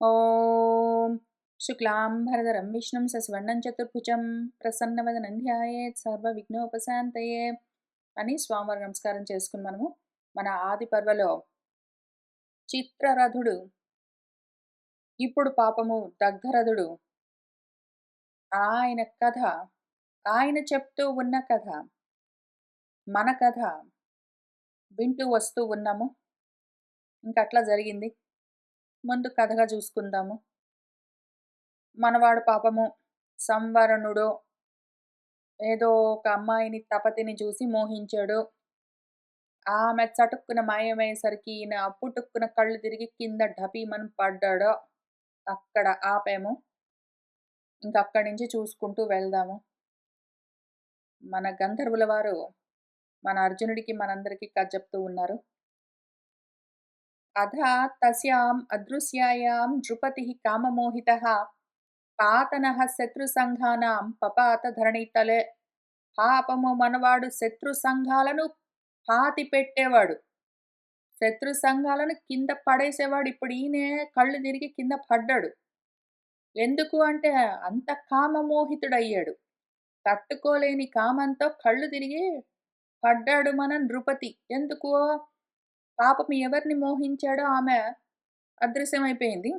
ఓం శుక్లాంబరధరం విష్ణుం సశివర్ణం చతుర్భుజం ప్రసన్నవదనం ధ్యాయేత్ సర్వవిఘ్నోపశాంతయే అని స్వామివారి నమస్కారం చేసుకుని మనము మన ఆది పర్వలో చిత్రరథుడు ఇప్పుడు పాపము దగ్ధరథుడు ఆయన కథ, ఆయన చెప్తూ ఉన్న కథ, మన కథ వింటూ వస్తూ ఉన్నాము. ఇంకట్లా జరిగింది. ముందు కథగా చూసుకుందాము. మనవాడు పాపము సంవరణుడు ఏదో ఒక అమ్మాయిని తపతిని చూసి మోహించాడు. ఆమె చటుక్కున మాయమయ్యేసరికి ఈయన పుటుక్కున కళ్ళు తిరిగి కింద ఢపీమని పడ్డాడు. అక్కడ ఆపాము. ఇంకక్కడి నుంచి చూసుకుంటూ వెళ్దాము. మన గంధర్వుల వారు మన అర్జునుడికి మనందరికీ కథ చెప్తూ ఉన్నారు. అథ తస్యాం అదృశ్యాయాం నృపతిః కామమోహితః పాతనః శత్రుసంఘానాం పపాత ధరణీతలే. పాపము మనవాడు శత్రు సంఘాలను పాతి పెట్టేవాడు, శత్రు సంఘాలను కింద పడేసేవాడు. ఇప్పుడు ఈయనే కళ్ళు తిరిగి కింద పడ్డాడు. ఎందుకు అంటే అంత కామమోహితుడయ్యాడు. తట్టుకోలేని కామంతో కళ్ళు తిరిగి పడ్డాడు మన నృపతి. ఎందుకు? పాపం ఎవరిని మోహించాడో ఆమె అదృశ్యమైపోయింది.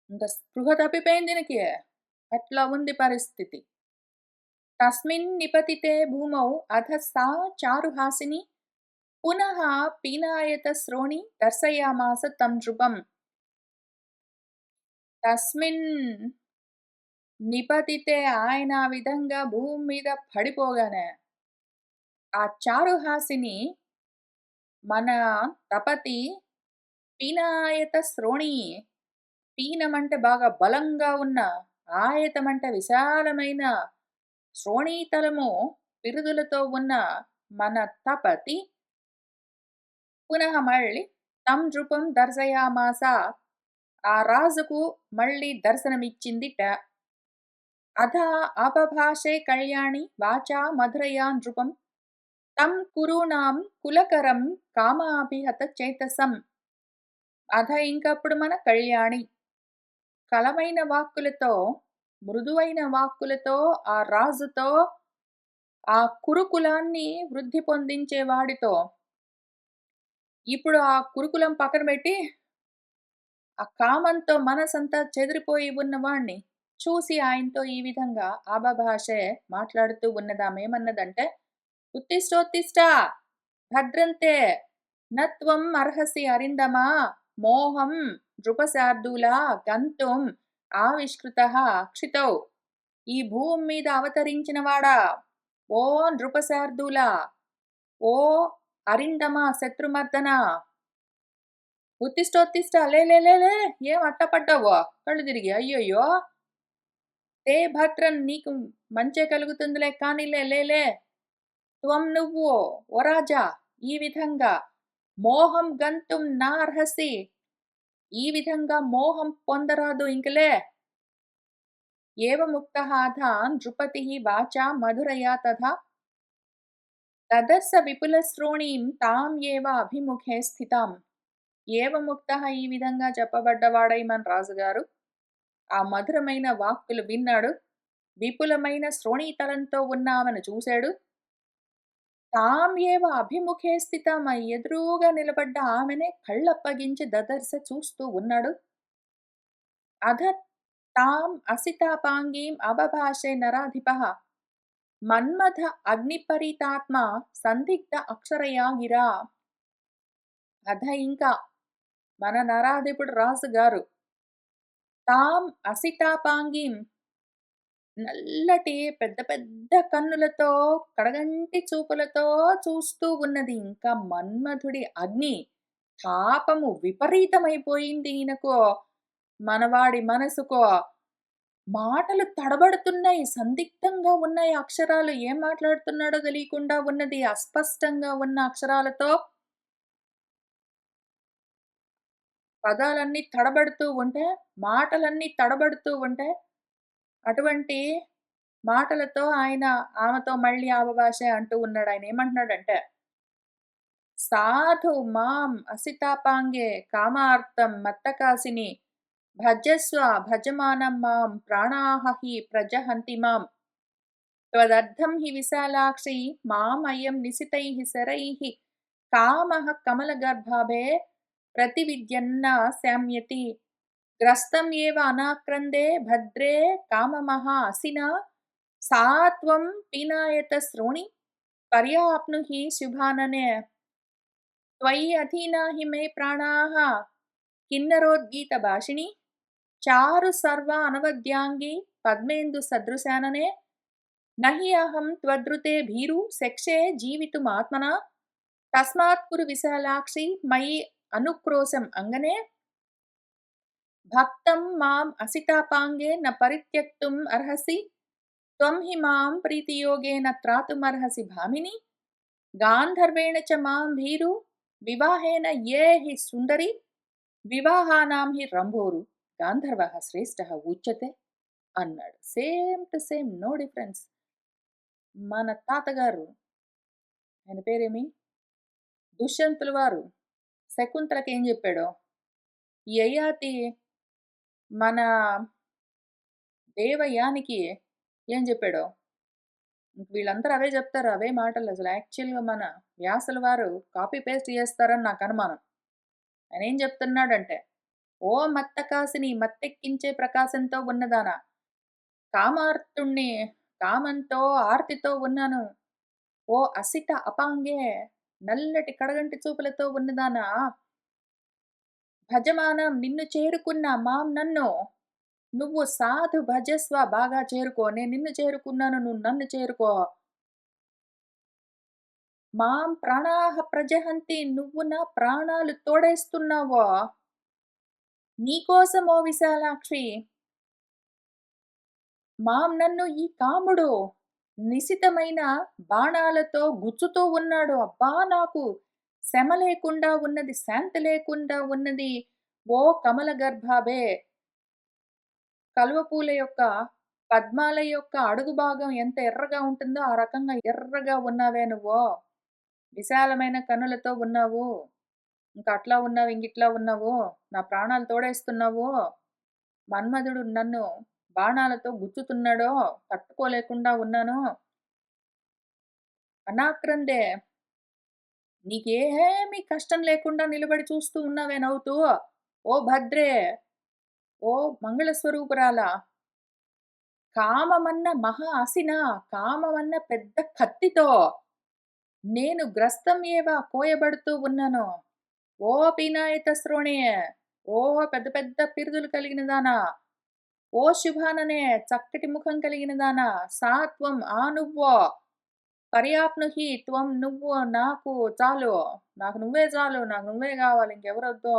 ఇంకా స్పృహ తప్పిపోయింది దీనికి. అట్లా ఉంది పరిస్థితి. తస్మిన్ నిపతితే భూమౌ అధ సా చారుహాసిని పునః పీనాయత శ్రోణి దర్శయామాస తం నృపం. తస్మిన్ నిపతితే ఆయన ఆ విధంగా భూమి మీద పడిపోగానే ఆ చారుహాసిని మన తపతి పీనాయత శ్రోణి, పీనమంటే బాగా బలంగా ఉన్న, ఆయతమంటే విశాలమైన శ్రోణీతలము పిరుదులతో ఉన్న మన తపతి పునః మళ్ళీ తం నృపం దర్శయామాస, ఆ రాజుకు మళ్ళీ దర్శనమిచ్చిందిట. అథ అపభాషే కళ్యాణి వాచా మధురయా నృపం తం కురూణాం కులకరం కామాభిహత చేతసం. అథ ఇంకప్పుడు మన కళ్యాణి కలమైన వాక్కులతో, మృదువైన వాక్కులతో ఆ రాజుతో, ఆ కురుకులాన్ని వృద్ధి పొందించే వాడితో, ఇప్పుడు ఆ కురుకులం పక్కన పెట్టి ఆ కామంతో మనసంతా చెదిరిపోయి ఉన్నవాణ్ణి చూసి ఆయనతో ఈ విధంగా ఆబభాషే మాట్లాడుతూ ఉన్నదామేమన్నదంటే, ఉత్తిష్టోత్తిష్ట భద్రంతే నత్వం అర్హసి అరిందమా మోహం నృపశార్దూలా గంతుం ఆవిష్కృతః అక్షితౌ. ఈ భూమి మీద అవతరించిన వాడా, ఓ నృపశార్దూలా, ఓ అరిందమ శత్రుమర్దన, ఉత్తిష్టోత్తిష్ట లే లే లే లే, ఏం అట్టపడ్డావో కళ్ళు తిరిగి. అయ్యయ్యో, తే భద్రం నీకు మంచే కలుగుతుందిలే కానీలే లేలే. త్వం నువ్వు ఓ రాజా ఈ విధంగా మోహం గంతుం నా అర్హసి, ఈ విధంగా మోహం పొందరాదు ఇంకలే. ఏవముక్తః అథ నృపతిః వాచా మధురయా తథా తదర్శ విపులశ్రోణీం తాం ఏవ అభిముఖే స్థితాం. ఏవముక్తః ఈ విధంగా చెప్పబడ్డవాడై మన రాజుగారు ఆ మధురమైన వాక్కులు విన్నాడు. విపులమైన శ్రోణీతలంతో ఉన్న ఆమెను చూశాడు. తాం ఏవ అభిముఖే స్థితం, ఎదురుగా నిలబడ్డ ఆమెనే కళ్ళప్పగించి దదర్శ చూస్తూ ఉన్నాడు. అధ తాం అసితాపాంగీం అబభాషే నరాధిపః మన్మథ అగ్నిపరీతాత్మ సందిగ్ధ అక్షరయా గిరా. అధ ఇంకా మన నరాధిపుడు రాజుగారు తాం అసితాపాంగీం, నల్లటి పెద్ద పెద్ద కన్నులతో కడగంటి చూపులతో చూస్తూ ఉన్నది. ఇంకా మన్మధుడి అగ్ని తాపము విపరీతమైపోయింది ఈయనకు. మనవాడి మనసుకో మాటలు తడబడుతున్నాయి, సందిగ్ధంగా ఉన్నాయి అక్షరాలు. ఏం మాట్లాడుతున్నాడో తెలియకుండా ఉన్నది. అస్పష్టంగా ఉన్న అక్షరాలతో పదాలన్నీ తడబడుతూ ఉంటే, మాటలన్నీ తడబడుతూ ఉంటే, అటువంటి మాటలతో ఆయన ఆమెతో మళ్ళీ ఆవభాషే అంటూ ఉన్నాడు. ఆయన ఏమంటున్నాడంటే, సాధు మాం అసితాపాంగే కామార్థం మత్తకాసిని భజస్వ భజమానం మాం ప్రాణాః హి ప్రజహంతి మాం త్వదర్థం హి విశాలాక్షి మామయం నిశితైః శరైః కామః కమలగర్భాభే ప్రతివిద్యన్న శామ్యతి గ్రస్తం ఏవ అనాక్రందే భద్రే కామమః అసినా సా త్వం పీనాయత శ్రోణి పర్యాప్నుहि శుభాననే త్వయి అధీనా హి మే ప్రాణాః కిన్నరోద్గీతభాషిణి చారు సర్వ అనవద్యాంగి పద్మేందు సదృశాననే నహి అహం త్వదృతే భీరు శక్షే జీవితుమాత్మనా తస్మాత్ కురు విశాలాక్షి మయి అనుక్రోశం అంగనే భక్తం మాం అసితాపాంగే న పరిత్యక్తుం అర్హసి త్వం హి మాం ప్రీతియోగేన త్రాతుమర్హసి భామిని గాంధర్వేణ చ మాం భీరు వివాహేన ఏ హి సుందరి వివాహానాం హి రంభోరు గాంధర్వః శ్రేష్టః ఉచ్యతే అన్నాడు. Same to same, no difference. మన తాతగారు, ఆయన పేరేమి, దుష్యంతుల వారు శకుంతలకి ఏం చెప్పాడో, ఈ యయాతి మన దేవయానికి ఏం చెప్పాడో, వీళ్ళందరూ అవే చెప్తారు, అవే మాటలు. అసలు యాక్చువల్గా మన వ్యాసుల వారు కాపీ పేస్ట్ చేస్తారని నాకు అనుమానం. ఆయన ఏం చెప్తున్నాడంటే, ఓ మత్తకాసిని, మత్తెక్కించే ప్రకాశంతో ఉన్నదానా, కామార్తుణ్ణి, కామంతో ఆర్తితో ఉన్నాను. ఓ అసిత అపాంగే, నల్లటి కడగంటి చూపులతో ఉన్నదానా, భజమానం, నిన్ను చేరుకున్న, మాం నన్ను, నువ్వు సాధు భజస్వ, బాగా చేరుకో, నేను నిన్ను చేరుకున్నాను, నువ్వు నన్ను చేరుకో. మాం ప్రాణాః ప్రజహంతి, నువ్వు నా ప్రాణాలు తోడేస్తున్నావో, నీకోసం ఓ విశాలాక్షి. మాం, నన్ను ఈ కాముడు నిశితమైన బాణాలతో గుచ్చుతూ ఉన్నాడు. అబ్బా, నాకు శమ లేకుండా ఉన్నది, శాంతి లేకుండా ఉన్నది. ఓ కమల గర్భాభే, కలువపూల యొక్క పద్మాల యొక్క అడుగు భాగం ఎంత ఎర్రగా ఉంటుందో ఆ రకంగా ఎర్రగా ఉన్నావే నువ్వు. విశాలమైన కన్నులతో ఉన్నావు, ఇంకా అట్లా ఉన్నావు, ఇంగిట్లా ఉన్నావు, నా ప్రాణాలు తోడేస్తున్నావు. మన్మధుడు నన్ను బాణాలతో గుచ్చుతున్నాడో, తట్టుకోలేకుండా ఉన్నాను. అనాక్రందే, నీకేమీ కష్టం లేకుండా నిలబడి చూస్తూ ఉన్నావే నవ్వుతూ. ఓ భద్రే, ఓ మంగళస్వరూపురాల, కామమన్న మహా అసిన, కామమన్న పెద్ద కత్తితో నేను గ్రస్తం ఏవా, కోయబడుతూ ఉన్నాను. ఓ పీనాయత శ్రోణి, ఓ పెద్ద పెద్ద పిరుదులు కలిగిన దానా, ఓ శుభాననే, చక్కటి ముఖం కలిగిన దానా, సా త్వం, ఆ నువ్వు, పర్యాప్నుహి త్వం, నువ్వు నాకు చాలు, నాకు నువ్వే చాలు, నాకు నువ్వే కావాలి, ఇంకెవరొద్దు.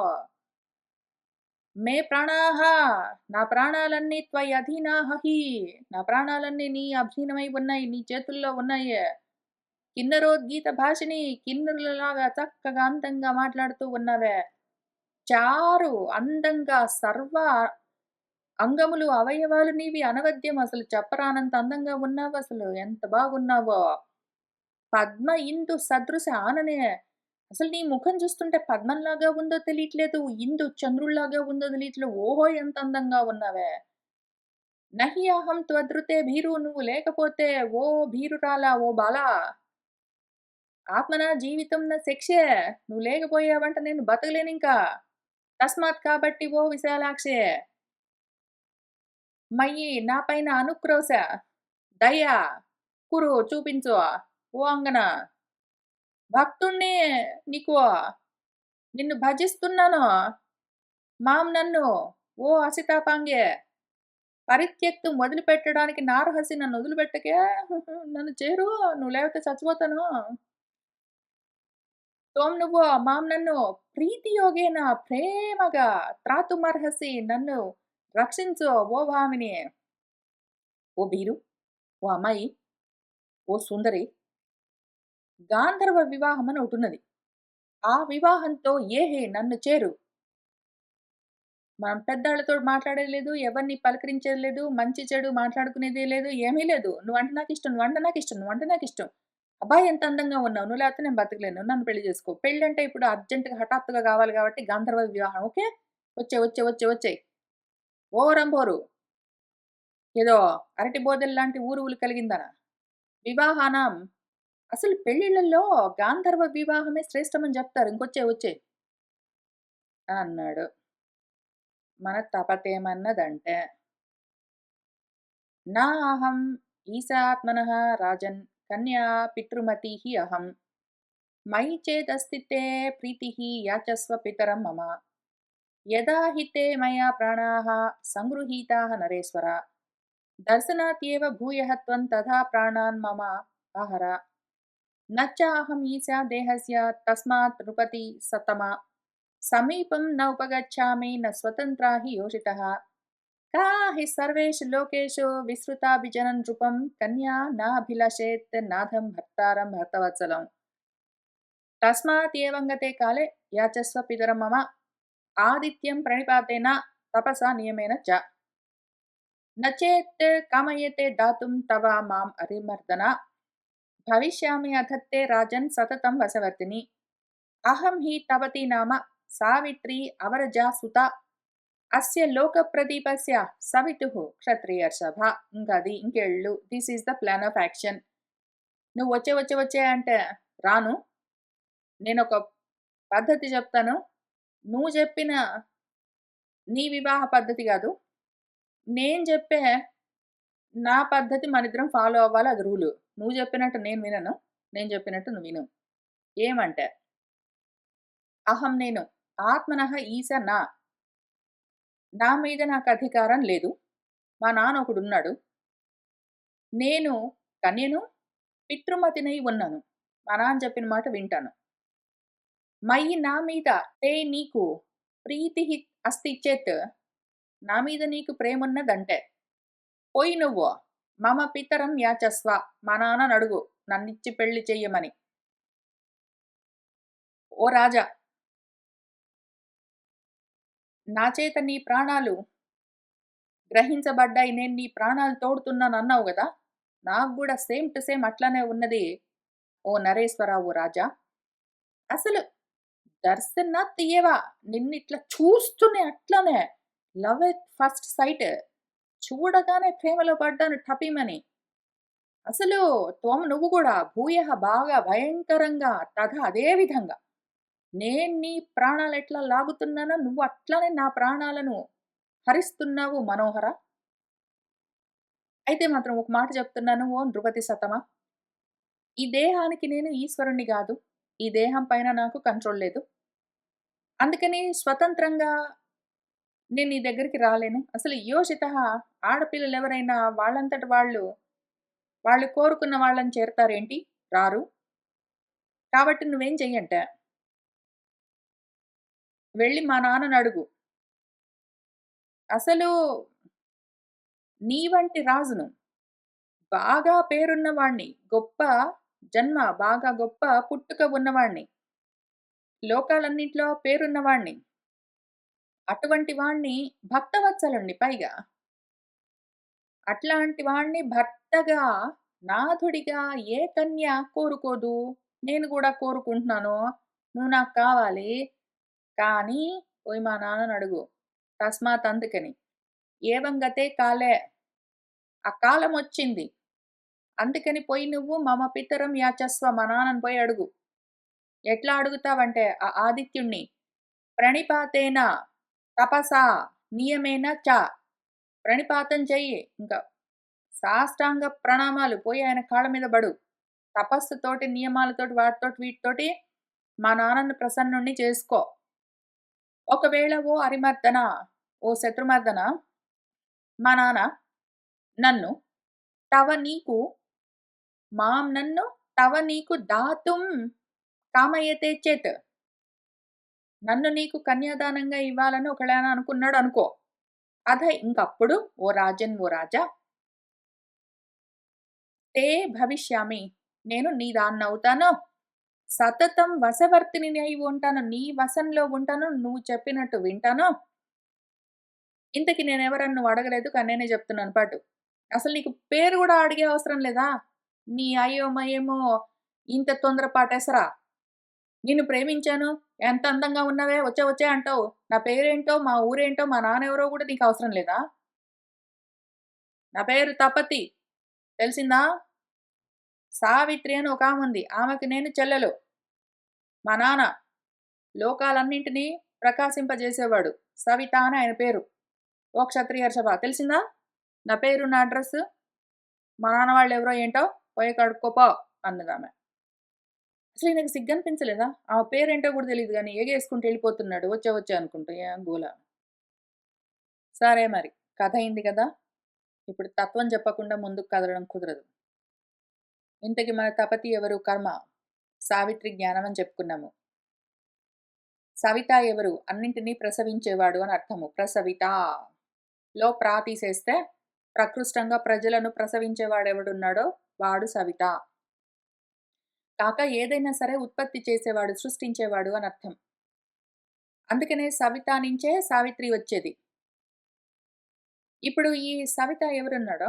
మే ప్రాణాః, నా ప్రాణాలన్నీ త్వయి అధీనాః హి, నా ప్రాణాలన్నీ నీ అధీనమై ఉన్నాయి, నీ చేతుల్లో ఉన్నాయి. కిన్నరోద్గీత భాషిని, కిన్నరులలాగా చక్కగా అందంగా మాట్లాడుతూ ఉన్నావే. చారు అందంగా సర్వ అంగములు అవయవాలు నీవి అనవద్యం, అసలు చెప్పరానంత అందంగా ఉన్నావు, అసలు ఎంత బాగున్నావో. పద్మ ఇందు సదృశ ఆననే, అసలు నీ ముఖం చూస్తుంటే పద్మంలాగా ఉందో తెలియట్లేదు, ఇందు చంద్రుల్లాగా ఉందో తెలియట్లేదు. ఓహో, ఎంత అందంగా ఉన్నావే. నహి అహం త్వదృతే భీరు, నువ్వు లేకపోతే ఓ భీరురాలా, ఓ బాలా, ఆత్మన జీవితం నా శిక్షే, నువ్వు లేకపోయావంట నేను బతకలేనింకా. తస్మాత్, కాబట్టి ఓ విశాలాక్షే, మయి, నా పైన అనుక్రోశ, దయ, కురు, చూపించు. ఓ అంగన, భక్తుణ్ణి నీకు, నిన్ను భజిస్తున్నాను. మాం, నన్ను, ఓ అసితాపాంగే, పరిత్యక్తం, వదిలిపెట్టడానికి నార్హసి, నన్ను వదిలిపెట్టకే, నన్ను చేరు, నువ్వు లేకపోతే చచ్చిపోతాను. త్వం, నువ్వు, మాం, నన్ను, ప్రీతి యోగేన, ప్రేమగా, త్రాతుమర్హసి, నన్ను రక్షించు ఓ భామిని. ఓ బీరు, ఓ అమ్మాయి, ఓ సుందరి, గాంధర్వ వివాహం అని ఒకటున్నది. ఆ వివాహంతో ఏహే నన్ను చేరు. మనం పెద్దాళ్ళతో మాట్లాడేది లేదు, ఎవరిని పలకరించేది లేదు, మంచి చెడు మాట్లాడుకునేది లేదు, ఏమీ లేదు. నువ్వంటే నాకిష్టం, నువ్వంటే నాకిష్టం, నువ్వంటే నాకిష్టం. అబ్బాయి ఎంత అందంగా ఉన్నావు. నువ్వు లేకపోతే నేను బతకలేను. నన్ను పెళ్లి చేసుకో. పెళ్ళంటే ఇప్పుడు అర్జెంట్‌గా హఠాత్తుగా కావాలి కాబట్టి గాంధర్వ వివాహం. ఓకే. వచ్చేయి. ఓ రంబోరు. ఏదో అరటి బోదెల్లాంటి ఊరువులు కలిగిందనా? వివాహానాం అసలు పెళ్ళిళ్ళల్లో గాంధర్వ వివాహమే శ్రేష్టమని జెప్తారు. వచ్చేయి అన్నాడు. మన తపతేమన్నదంటే, నా అహం ఈశాత్మనః రాజన్ కన్యా పితృమతిః అహం. మయి చేదస్తి తే ప్రీతిః యాచస్వ పితరం మమ. యదా హి తే మయా ప్రాణాః సంగృహీతాః నరేశ్వర. దర్శనాత్యేవ భూయః త్వం తథా ప్రాణాన్ మమ ఆహర. न चाहम् ईशा देहस्य तस्मात् नृपति सतमा. समीपं न उपगच्छामि न स्वतन्त्रा हि योषितः. का हि सर्वेषु लोकेषु विसृताभिजनं नृपं कन्या नाभिलषेत् नाथं भर्तारं भर्तवत्सलम्. तस्मात् एवं गते काले याचस्व पितरं मम आदित्यं प्रणिपातेन तपसा नियमेन च. न चेत् कामयेते दातुं तव माम् अरिमर्दन. भविष्यामि अधत्ते राजन् सततं वशवर्तिनि. अहं हि तवती नाम सावित्री अवरजा सुता. అస్య లోక ప్రదీపస్య సవితుః క్షత్రియర్షభ. ఇంకది ఇంకెళ్ళు. This is the plan of action. నువ్వు వచ్చే అంటే రాను. నేనొక పద్ధతి చెప్తాను. నువ్వు చెప్పిన నీ వివాహ పద్ధతి కాదు. నేను చెప్పే నా పద్ధతి మనిద్దరం ఫాలో అవ్వాలి. అది రూలు. నువ్వు చెప్పినట్టు నేను వినను. నేను చెప్పినట్టు నువ్వు విను. ఏమంటే అహం నేను ఆత్మనః ఈశ నా. నా మీద నాకు అధికారం లేదు. మా నాన్న ఒకడున్నాడు. నేను కన్యను, పితృమతినై ఉన్నాను. మా నాన్న చెప్పిన మాట వింటాను. మయి నా మీద తే నీకు ప్రీతిః అస్తి చేత్. నా మీద నీకు ప్రేమున్నదంటే పోయి నువ్వు మమ పితరం యాచస్వ. మా నాన్నని అడుగు నన్నిచ్చి పెళ్లి చెయ్యమని. ఓ రాజా, నా చేత నీ ప్రాణాలు గ్రహించబడ్డాయి. నేను నీ ప్రాణాలు తోడుతున్నాను అన్నావు గదా! నాకు గూడా సేమ్ టు సేమ్ అట్లానే ఉన్నది. ఓ నరేశ్వర, ఓ రాజా. అసలు దర్శనాత్ ఏవ నిన్నిట్లా చూస్తూనే అట్లనే లవ్ ఎట్ ఫస్ట్ సైట్. చూడగానే ప్రేమలో పడ్డాను టపీమని. అసలు నువ్వు గూడా భూయః బాగా భయంకరంగా తథా అదే విధంగా నేను నీ ప్రాణాలెట్లా లాగుతున్నానో నువ్వు అట్లనే నా ప్రాణాలను హరిస్తున్నావు మనోహర. అయితే మాత్రం ఒక మాట చెప్తున్నాను ఓ నృపతి సతమా. ఈ దేహానికి నేను ఈశ్వరుడిని గాదు. ఈ దేహం పైన నాకు కంట్రోల్ లేదు. అందుకని స్వతంత్రంగా నేను నీ దగ్గరికి రాలేను. అసలు యోషితః ఆడపిల్లలెవరైనా వాళ్ళంతట వాళ్ళు కోరుకున్న వాళ్ళని చేరతారేంటి? రారు. కాబట్టి నువ్వేం చెయ్యంటే, వెళ్ళి మా నాన్ననడుగు. అసలు నీ వంటి రాజును, బాగా పేరున్న వాణ్ణి, గొప్ప జన్మ, బాగా గొప్ప పుట్టుక ఉన్నవాణ్ణి, లోకాలన్నిట్లో పేరున్నవాణ్ణి, అటువంటి వాణ్ణి భక్తవత్సలుణ్ణి పైగా. అట్లాంటి వాణ్ణి భర్తగా, నాథుడిగా ఏ కన్య కోరుకోదు? నేను గూడా కోరుకుంటున్నాను. నువ్వు నాకు కావాలి. కానీ పోయి మా నాన్ననడుగు. తస్మాత్ అందుకని. ఏవం గతే కాలే. ఆ కాలమొచ్చింది. అందుకని పోయి నువ్వు మమ పితరం యాచస్వ. మా నాన్నని పోయి అడుగు. ఎట్లా అడుగుతావంటే ఆ ఆదిత్యుణ్ణి ప్రణిపాతేన తపసా నియమేన చ. ప్రణిపాతం చెయ్యి. ఇంకా సాష్టాంగ ప్రణామాలు పోయి ఆయన కాళ్ళ మీద బడు. తపస్సుతోటి, నియమాలతోటి, వాటితోటి, వీటితోటి మా నాన్నని ప్రసన్నుణ్ణి చేసుకో. ఒకవేళ ఓ అరిమర్దన, ఓ శత్రుమర్దన, మా నాన్న నన్ను తవ నీకు నన్ను తవ నీకు దాతుం కామయతే చేత్. నన్ను నీకు కన్యాదానంగా ఇవ్వాలని ఒకవేళ అనుకున్నాడు అనుకో. ఇంకప్పుడు ఓ రాజన్, ఓ రాజా, తే భవిష్యామి. నేను నీ దాన్నవుతాను. సతతం వశవర్తిని అయి ఉంటాను. నీ వశంలో ఉంటాను. నువ్వు చెప్పినట్టు వింటాను. ఇంతకి నేనెవరని నువ్వు అడగలేదు. కానీ నేనే చెప్తున్నాను పట్టు. అసలు నీకు పేరు గూడా అడిగే అవసరం లేదా? నీ అయోమయేమో ఇంత తొందరపాటేసరా? నిన్ను ప్రేమించాను. ఎంత అందంగా ఉన్నావే వచ్చే వచ్చే అంటావు. నా పేరేంటో, మా ఊరేంటో, మా నాన్నెవరో గూడా నీకవసరం లేదా? నా పేరు తపతి. తెలిసిందా? సావిత్రి అని ఒకాముంది. ఆమెకి నేను చెల్లెలు. మా నాన్న లోకాలన్నింటినీ ప్రకాశింపజేసేవాడు. సవిత అని ఆయన పేరు. ఓ క్షత్రియర్షభ తెలిసిందా? నా పేరు, నా అడ్రెస్సు, మా నాన్న వాళ్ళెవరో ఏంటో పోయి కడుక్కో పో అన్నదామె. అసలు ఈయనకి సిగ్గనిపించలేదా? ఆమె పేరేంటో గూడా తెలీదు గానీ ఎగేసుకుంటూ ఎళ్ళిపోతున్నాడు. వచ్చే వచ్చే అనుకుంటూ. ఏం గోల. సరే మరి. కథ అయింది గదా! ఇప్పుడు తత్వం చెప్పకుండా ముందుకు కదలడం కుదరదు. ఇంతకి మన తపతి ఎవరు? కర్మ. సావిత్రి జ్ఞానం అని చెప్పుకున్నాము. సవిత ఎవరు? అన్నింటినీ ప్రసవించేవాడు అని అర్థము. ప్రసవిత లో తీసేస్తే ప్రకృష్టంగా ప్రజలను ప్రసవించేవాడెవడున్నాడో వాడు సవిత. కాక ఏదైనా సరే ఉత్పత్తి చేసేవాడు, సృష్టించేవాడు అని అర్థం. అందుకనే సవిత నుంచే సావిత్రి వచ్చేది. ఇప్పుడు ఈ సవిత ఎవరున్నాడో,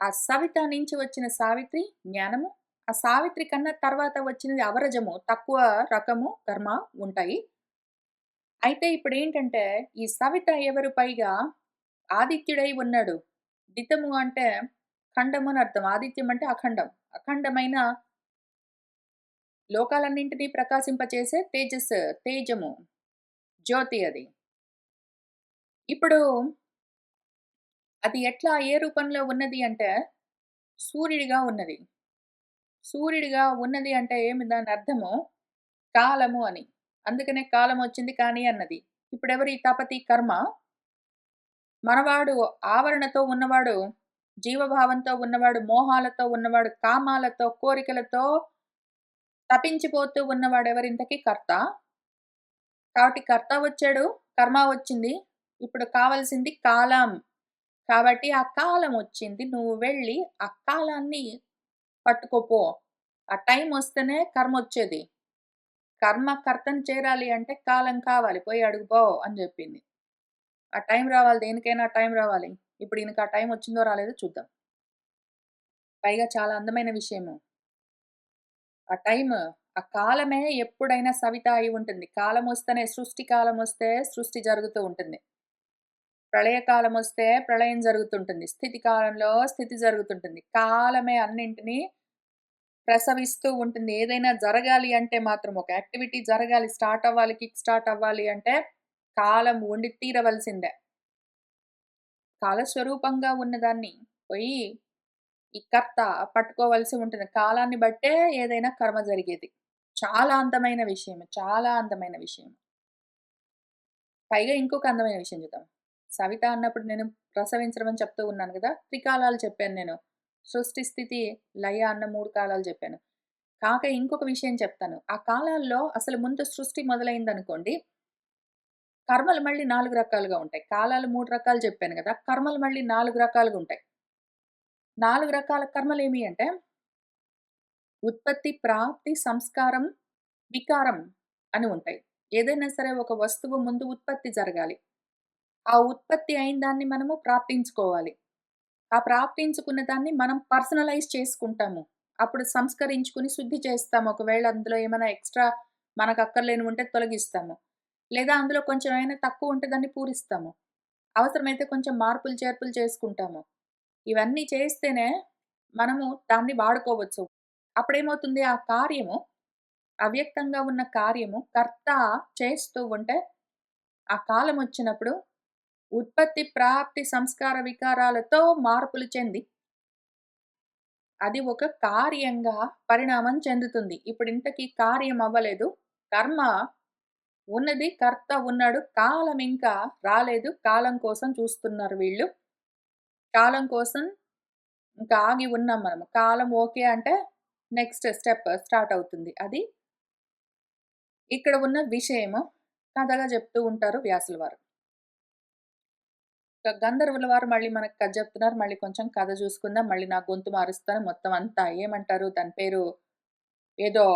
ఆ సవిత నుంచి వచ్చిన సావిత్రి జ్ఞానము, ఆ సావిత్రి కన్నా తర్వాత వచ్చినది అవరజము, తక్కువ రకము కర్మ ఉంటాయి. అయితే ఇప్పుడేంటంటే, ఈ సవిత ఎవరు పైగా ఆదిత్యుడై ఉన్నాడు. దితము అంటే ఖండము అని అర్థం. ఆదిత్యం అంటే అఖండం. అఖండమైన లోకాలన్నింటినీ ప్రకాశింపచేసే తేజస్సు, తేజము, జ్యోతి అది. ఇప్పుడు అది ఎట్లా ఏ రూపంలో ఉన్నది అంటే, సూర్యుడిగా ఉన్నది. సూర్యుడిగా ఉన్నది అంటే ఏమి దాని అర్థము? కాలము అని. అందుకనే కాలమొచ్చింది కానీ అన్నది. ఇప్పుడెవరు ఈ తపతి కర్మ? మనవాడు ఆవరణతో ఉన్నవాడు, జీవభావంతో ఉన్నవాడు, మోహాలతో ఉన్నవాడు, కామాలతో, కోరికలతో తపించిపోతూ ఉన్నవాడెవరింతకీ కర్త. కాబట్టి కర్త వచ్చాడు, కర్మ వచ్చింది. ఇప్పుడు కావాల్సింది కాలం. కాబట్టి ఆ కాలమొచ్చింది. నువ్వు వెళ్ళి ఆ కాలాన్ని పట్టుకోపో. ఆ టైమొస్తేనే కర్మొచ్చేది. కర్మ కర్తను చేరాలి అంటే కాలం కావాలి. పోయి అడుగు అని జెప్పింది. ఆ టైం రావాలి. దేనికైనా టైం రావాలి. ఇప్పుడు ఈయనకి ఆ టైం వచ్చిందో రాలేదో చూద్దాం. పైగా చాలా అందమైన విషయము. ఆ టైము, ఆ కాలమే ఎప్పుడైనా సవిత అయి ఉంటుంది. కాలమొస్తేనే సృష్టి కాలమొస్తే సృష్టి జరుగుతూ ఉంటుంది. ప్రళయకాలమొస్తే ప్రళయం జరుగుతుంటుంది. స్థితి కాలంలో స్థితి జరుగుతుంటుంది. కాలమే అన్నింటిని ప్రసవిస్తూ ఉంటుంది. ఏదైనా జరగాలి అంటే మాత్రం ఒక యాక్టివిటీ జరగాలి, స్టార్ట్ అవ్వాలి, కిక్ స్టార్ట్ అవ్వాలి అంటే కాలం ఉండి తీరవలసిందే. కాలస్వరూపంగా ఉన్నదాన్ని పోయి ఈ కర్త పట్టుకోవలసి ఉంటుంది. కాలాన్ని బట్టే ఏదైనా కర్మ జరిగేది. చాలా అందమైన విషయం. చాలా అందమైన విషయం. పైగా ఇంకొక అందమైన విషయం చూద్దాం. సవిత అన్నప్పుడు నేను ప్రసవించడం అని చెప్తూ ఉన్నాను గదా! త్రికాలాలు చెప్పాను నేను. సృష్టి, స్థితి, లయ అన్న 3 కాలాలు చెప్పాను. కాక ఇంకొక విషయం చెప్తాను. ఆ కాలాల్లో అసలు ముందు సృష్టి మొదలైందనుకోండి, కర్మలు మళ్ళీ 4 రకాలుగా ఉంటాయి. కాలాలు 3 రకాలు చెప్పాను గదా! కర్మలు మళ్ళీ 4 రకాలుగా ఉంటాయి. 4 రకాల కర్మలేమి అంటే ఉత్పత్తి, ప్రాప్తి, సంస్కారం, వికారం అని ఉంటాయి. ఏదైనా సరే ఒక వస్తువు ముందు ఉత్పత్తి జరగాలి. ఆ ఉత్పత్తి అయిన దాన్ని మనము ప్రాప్తించుకోవాలి. ఆ ప్రాప్తించుకున్న దాన్ని మనం పర్సనలైజ్ చేసుకుంటాము. అప్పుడు సంస్కరించుకొని శుద్ధి చేస్తాము. ఒకవేళ అందులో ఏమైనా ఎక్స్‌ట్రా మనకక్కర్లేనివి ఉంటే తొలగిస్తాము. లేదా అందులో కొంచెం ఏమైనా తక్కువ ఉంటే దాన్ని పూరిస్తాము. అవసరమైతే కొంచెం మార్పులు, చేర్పులు చేసుకుంటాము. ఇవన్నీ చేస్తేనే మనము దాన్ని వాడుకోవచ్చు. అప్పుడేమవుతుంది ఆ కార్యము, అవ్యక్తంగా ఉన్న కార్యము కర్త చేస్తూ ఉంటే, ఆ కాలమొచ్చినప్పుడు ఉత్పత్తి, ప్రాప్తి, సంస్కార వికారాలతో మార్పులు చెంది, అది ఒక కార్యంగా పరిణామం చెందుతుంది. ఇప్పుడింతకీ కార్యం అవ్వలేదు. కర్మ ఉన్నది, కర్త ఉన్నాడు. కాలం ఇంకా రాలేదు. కాలం కోసం చూస్తున్నారు వీళ్ళు. కాలం కోసం ఇంకా ఆగి ఉన్నాం మనము. కాలం ఓకే అంటే నెక్స్ట్ స్టెప్ స్టార్ట్ అవుతుంది. అది ఇక్కడ ఉన్న విషయము కథగా చెప్తూ ఉంటారు వ్యాసుల వారు. గంధర్వుల వారు మళ్ళీ మనకు కథ చెప్తున్నారు. మళ్ళీ కొంచెం కథ చూసుకుందాం. మళ్ళీ నా గొంతు మారుస్తాను మొత్తం అంతా. ఏమంటారు దాని పేరు ఏదో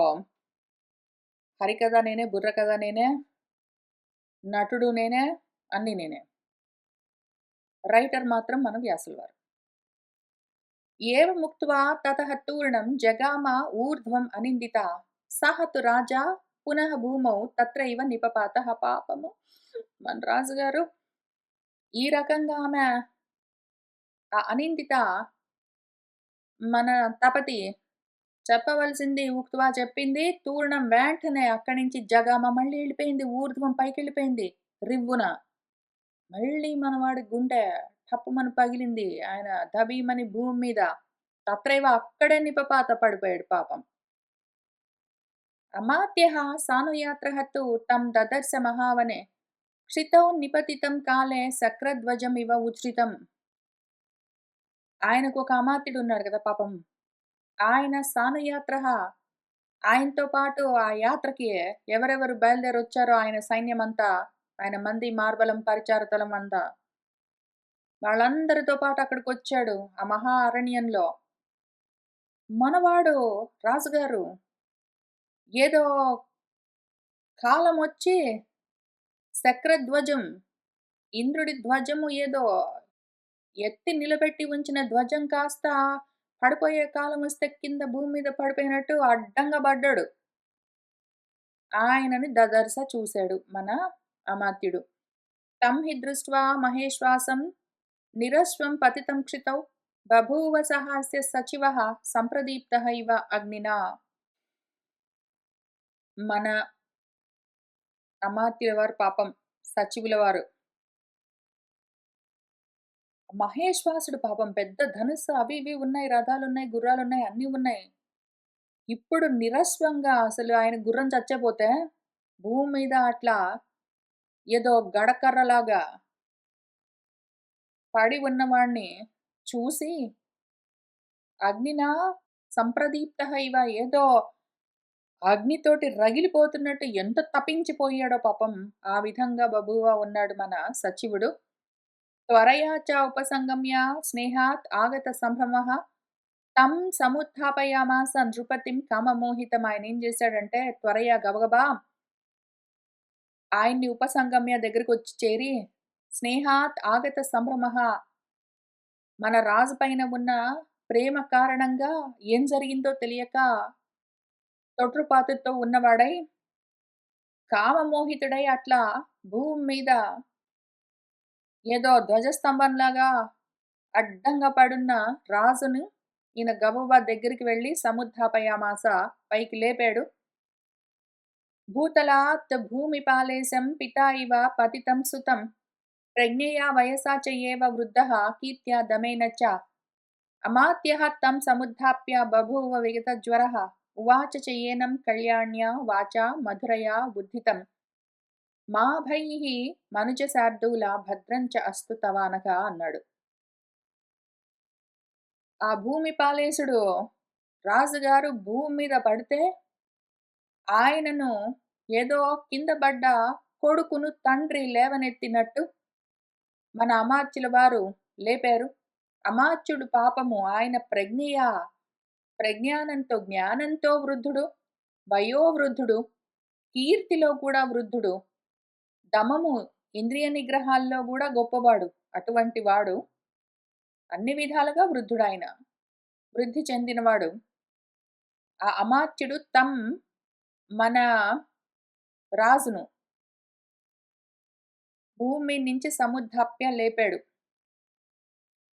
హరికథ నేనే, బుర్రకథ నేనే, నటుడు నేనే, అన్నీ నేనే. రైటర్ మాత్రం మన వ్యాసుల వారు. ఏవముక్త్వా తతః తూర్ణం జగామ ఊర్ధ్వం అనిందితా. సహ తు రాజా పునః భూమౌ తత్రైవ నిపపాతః. పాపము మన రాజుగారు ఈ రకంగా ఆమె ఆ అనిందిత మన తపతి చెప్పవలసింది ఉక్త్వా చెప్పింది. తూర్ణం వెంటనే అక్కడి నుంచి జగామ మళ్ళీ ఎళ్ళిపోయింది. ఊర్ధ్వం పైకెళ్ళిపోయింది రివ్వున. మళ్ళీ మనవాడి గుండె టప్పుమని పగిలింది. ఆయన దబీమని భూమి మీద. తత్రైవ అక్కడే నిపపాత పడిపోయాడు పాపం. అమాత్యః సానుయాత్రః తు తం దదర్శ మహావనే. క్షితౌ నిపతితం కాలే శక్రధ్వజమివ ఉచ్ఛ్రితం. ఆయనకొక అమాత్యుడున్నాడు కదా పాపం. ఆయన సానుయాత్రః ఆయనతో పాటు ఆ యాత్రకి ఎవరెవరు బయలుదేరొచ్చారో ఆయన సైన్యమంతా, ఆయన మంది మార్బలం పరిచారతలం అంతా, వాళ్ళందరితో పాటు అక్కడికొచ్చాడు ఆ మహా అరణ్యంలో. మనవాడు రాజుగారు ఏదో కాలమొచ్చి శక్రధ్వజం, ఇంద్రుడి ధ్వజము ఏదో ఎత్తి నిలబెట్టి ఉంచిన ధ్వజం కాస్త పడిపోయే కాలమొస్తే కింద భూమి మీద పడిపోయినట్టు అడ్డంగా పడ్డాడు. ఆయనని దదర్శ చూశాడు మన అమాత్యుడు. తం హి దృష్ట్వా మహేశ్వాసం నిరశ్వం పతితం క్షితౌ బభూవ సహాస్య సచివః సంప్రదీప్తః ఇవ అగ్నినా. మన అమాత్యుల వారు పాపం సచివుల వారు. మహేశ్వాసుడు పాపం పెద్ద ధనుస్సు అవి ఇవి ఉన్నాయి, రథాలున్నాయి, గుర్రాలున్నాయి, అన్నీ ఉన్నాయి. ఇప్పుడు నిరశ్వంగా అసలు ఆయన గుర్రం చచ్చిపోతే భూమి మీద అట్లా ఏదో గడకర్రలాగా పడి ఉన్నవాణ్ణి చూసి అగ్నినా సంప్రదీప్తః ఇవ ఏదో అగ్నితోటి రగిలిపోతున్నట్టు ఎంత తపించిపోయాడో పాపం. ఆ విధంగా బభూవ ఉన్నాడు మన సచివుడు. త్వరయా చ ఉపసంగమ్య స్నేహాత్ ఆగత సంభ్రమః తం సముత్థాపయామాస నృపతిం కామమోహితం. ఆయన ఏం చేశాడంటే త్వరయా గబగబా ఆయన్ని ఉపసంగమ్య దగ్గరకొచ్చి చేరి స్నేహాత్ ఆగత సంభ్రమః మన రాజు పైన ఉన్న ప్రేమ కారణంగా ఏం జరిగిందో తెలియక తొట్రుపాటుతో ఉన్నవాడై కామమోహితుడై అట్లా భూమి మీద ఏదో ధ్వజస్తంభంలాగా అడ్డంగా పడున్న రాజును ఈయన గబగబా దగ్గరికి వెళ్ళి సముద్ధాపయామాస పైకి లేపాడు. భూతలాత్ భూమిపాలేశం పితా ఇవ పతితం సుతం ప్రజ్ఞయా వయసా చ ఏవ వృద్ధః కీర్త్యా దమేన చ. అమాత్యః తం సముద్ధాప్య బభూవ విగతజ్వరః ఉవాచ చ ఏనం కళ్యాణ్యా వాచా మధురయా బుద్ధితం మా భైః మనుజ శార్దూల భద్రం చ అస్తు తవానగా అన్నాడు. ఆ భూమి పాలేశుడు రాజుగారు భూమి మీద పడితే ఆయనను ఏదో కింద పడ్డ కొడుకును తండ్రి లేవనెత్తినట్టు మన అమాత్యుల వారు లేపారు. అమాత్యుడు పాపము ఆయన ప్రజ్ఞానంతో జ్ఞానంతో వృద్ధుడు, వయోవృద్ధుడు, కీర్తిలో కూడా వృద్ధుడు, దమము ఇంద్రియ నిగ్రహాల్లో కూడా గొప్పవాడు. అటువంటి వాడు అన్ని విధాలుగా వృద్ధుడాయన, వృద్ధి చెందినవాడు. ఆ అమాత్యుడు మన రాజును భూమి నుంచి సముద్ధాప్య లేపాడు.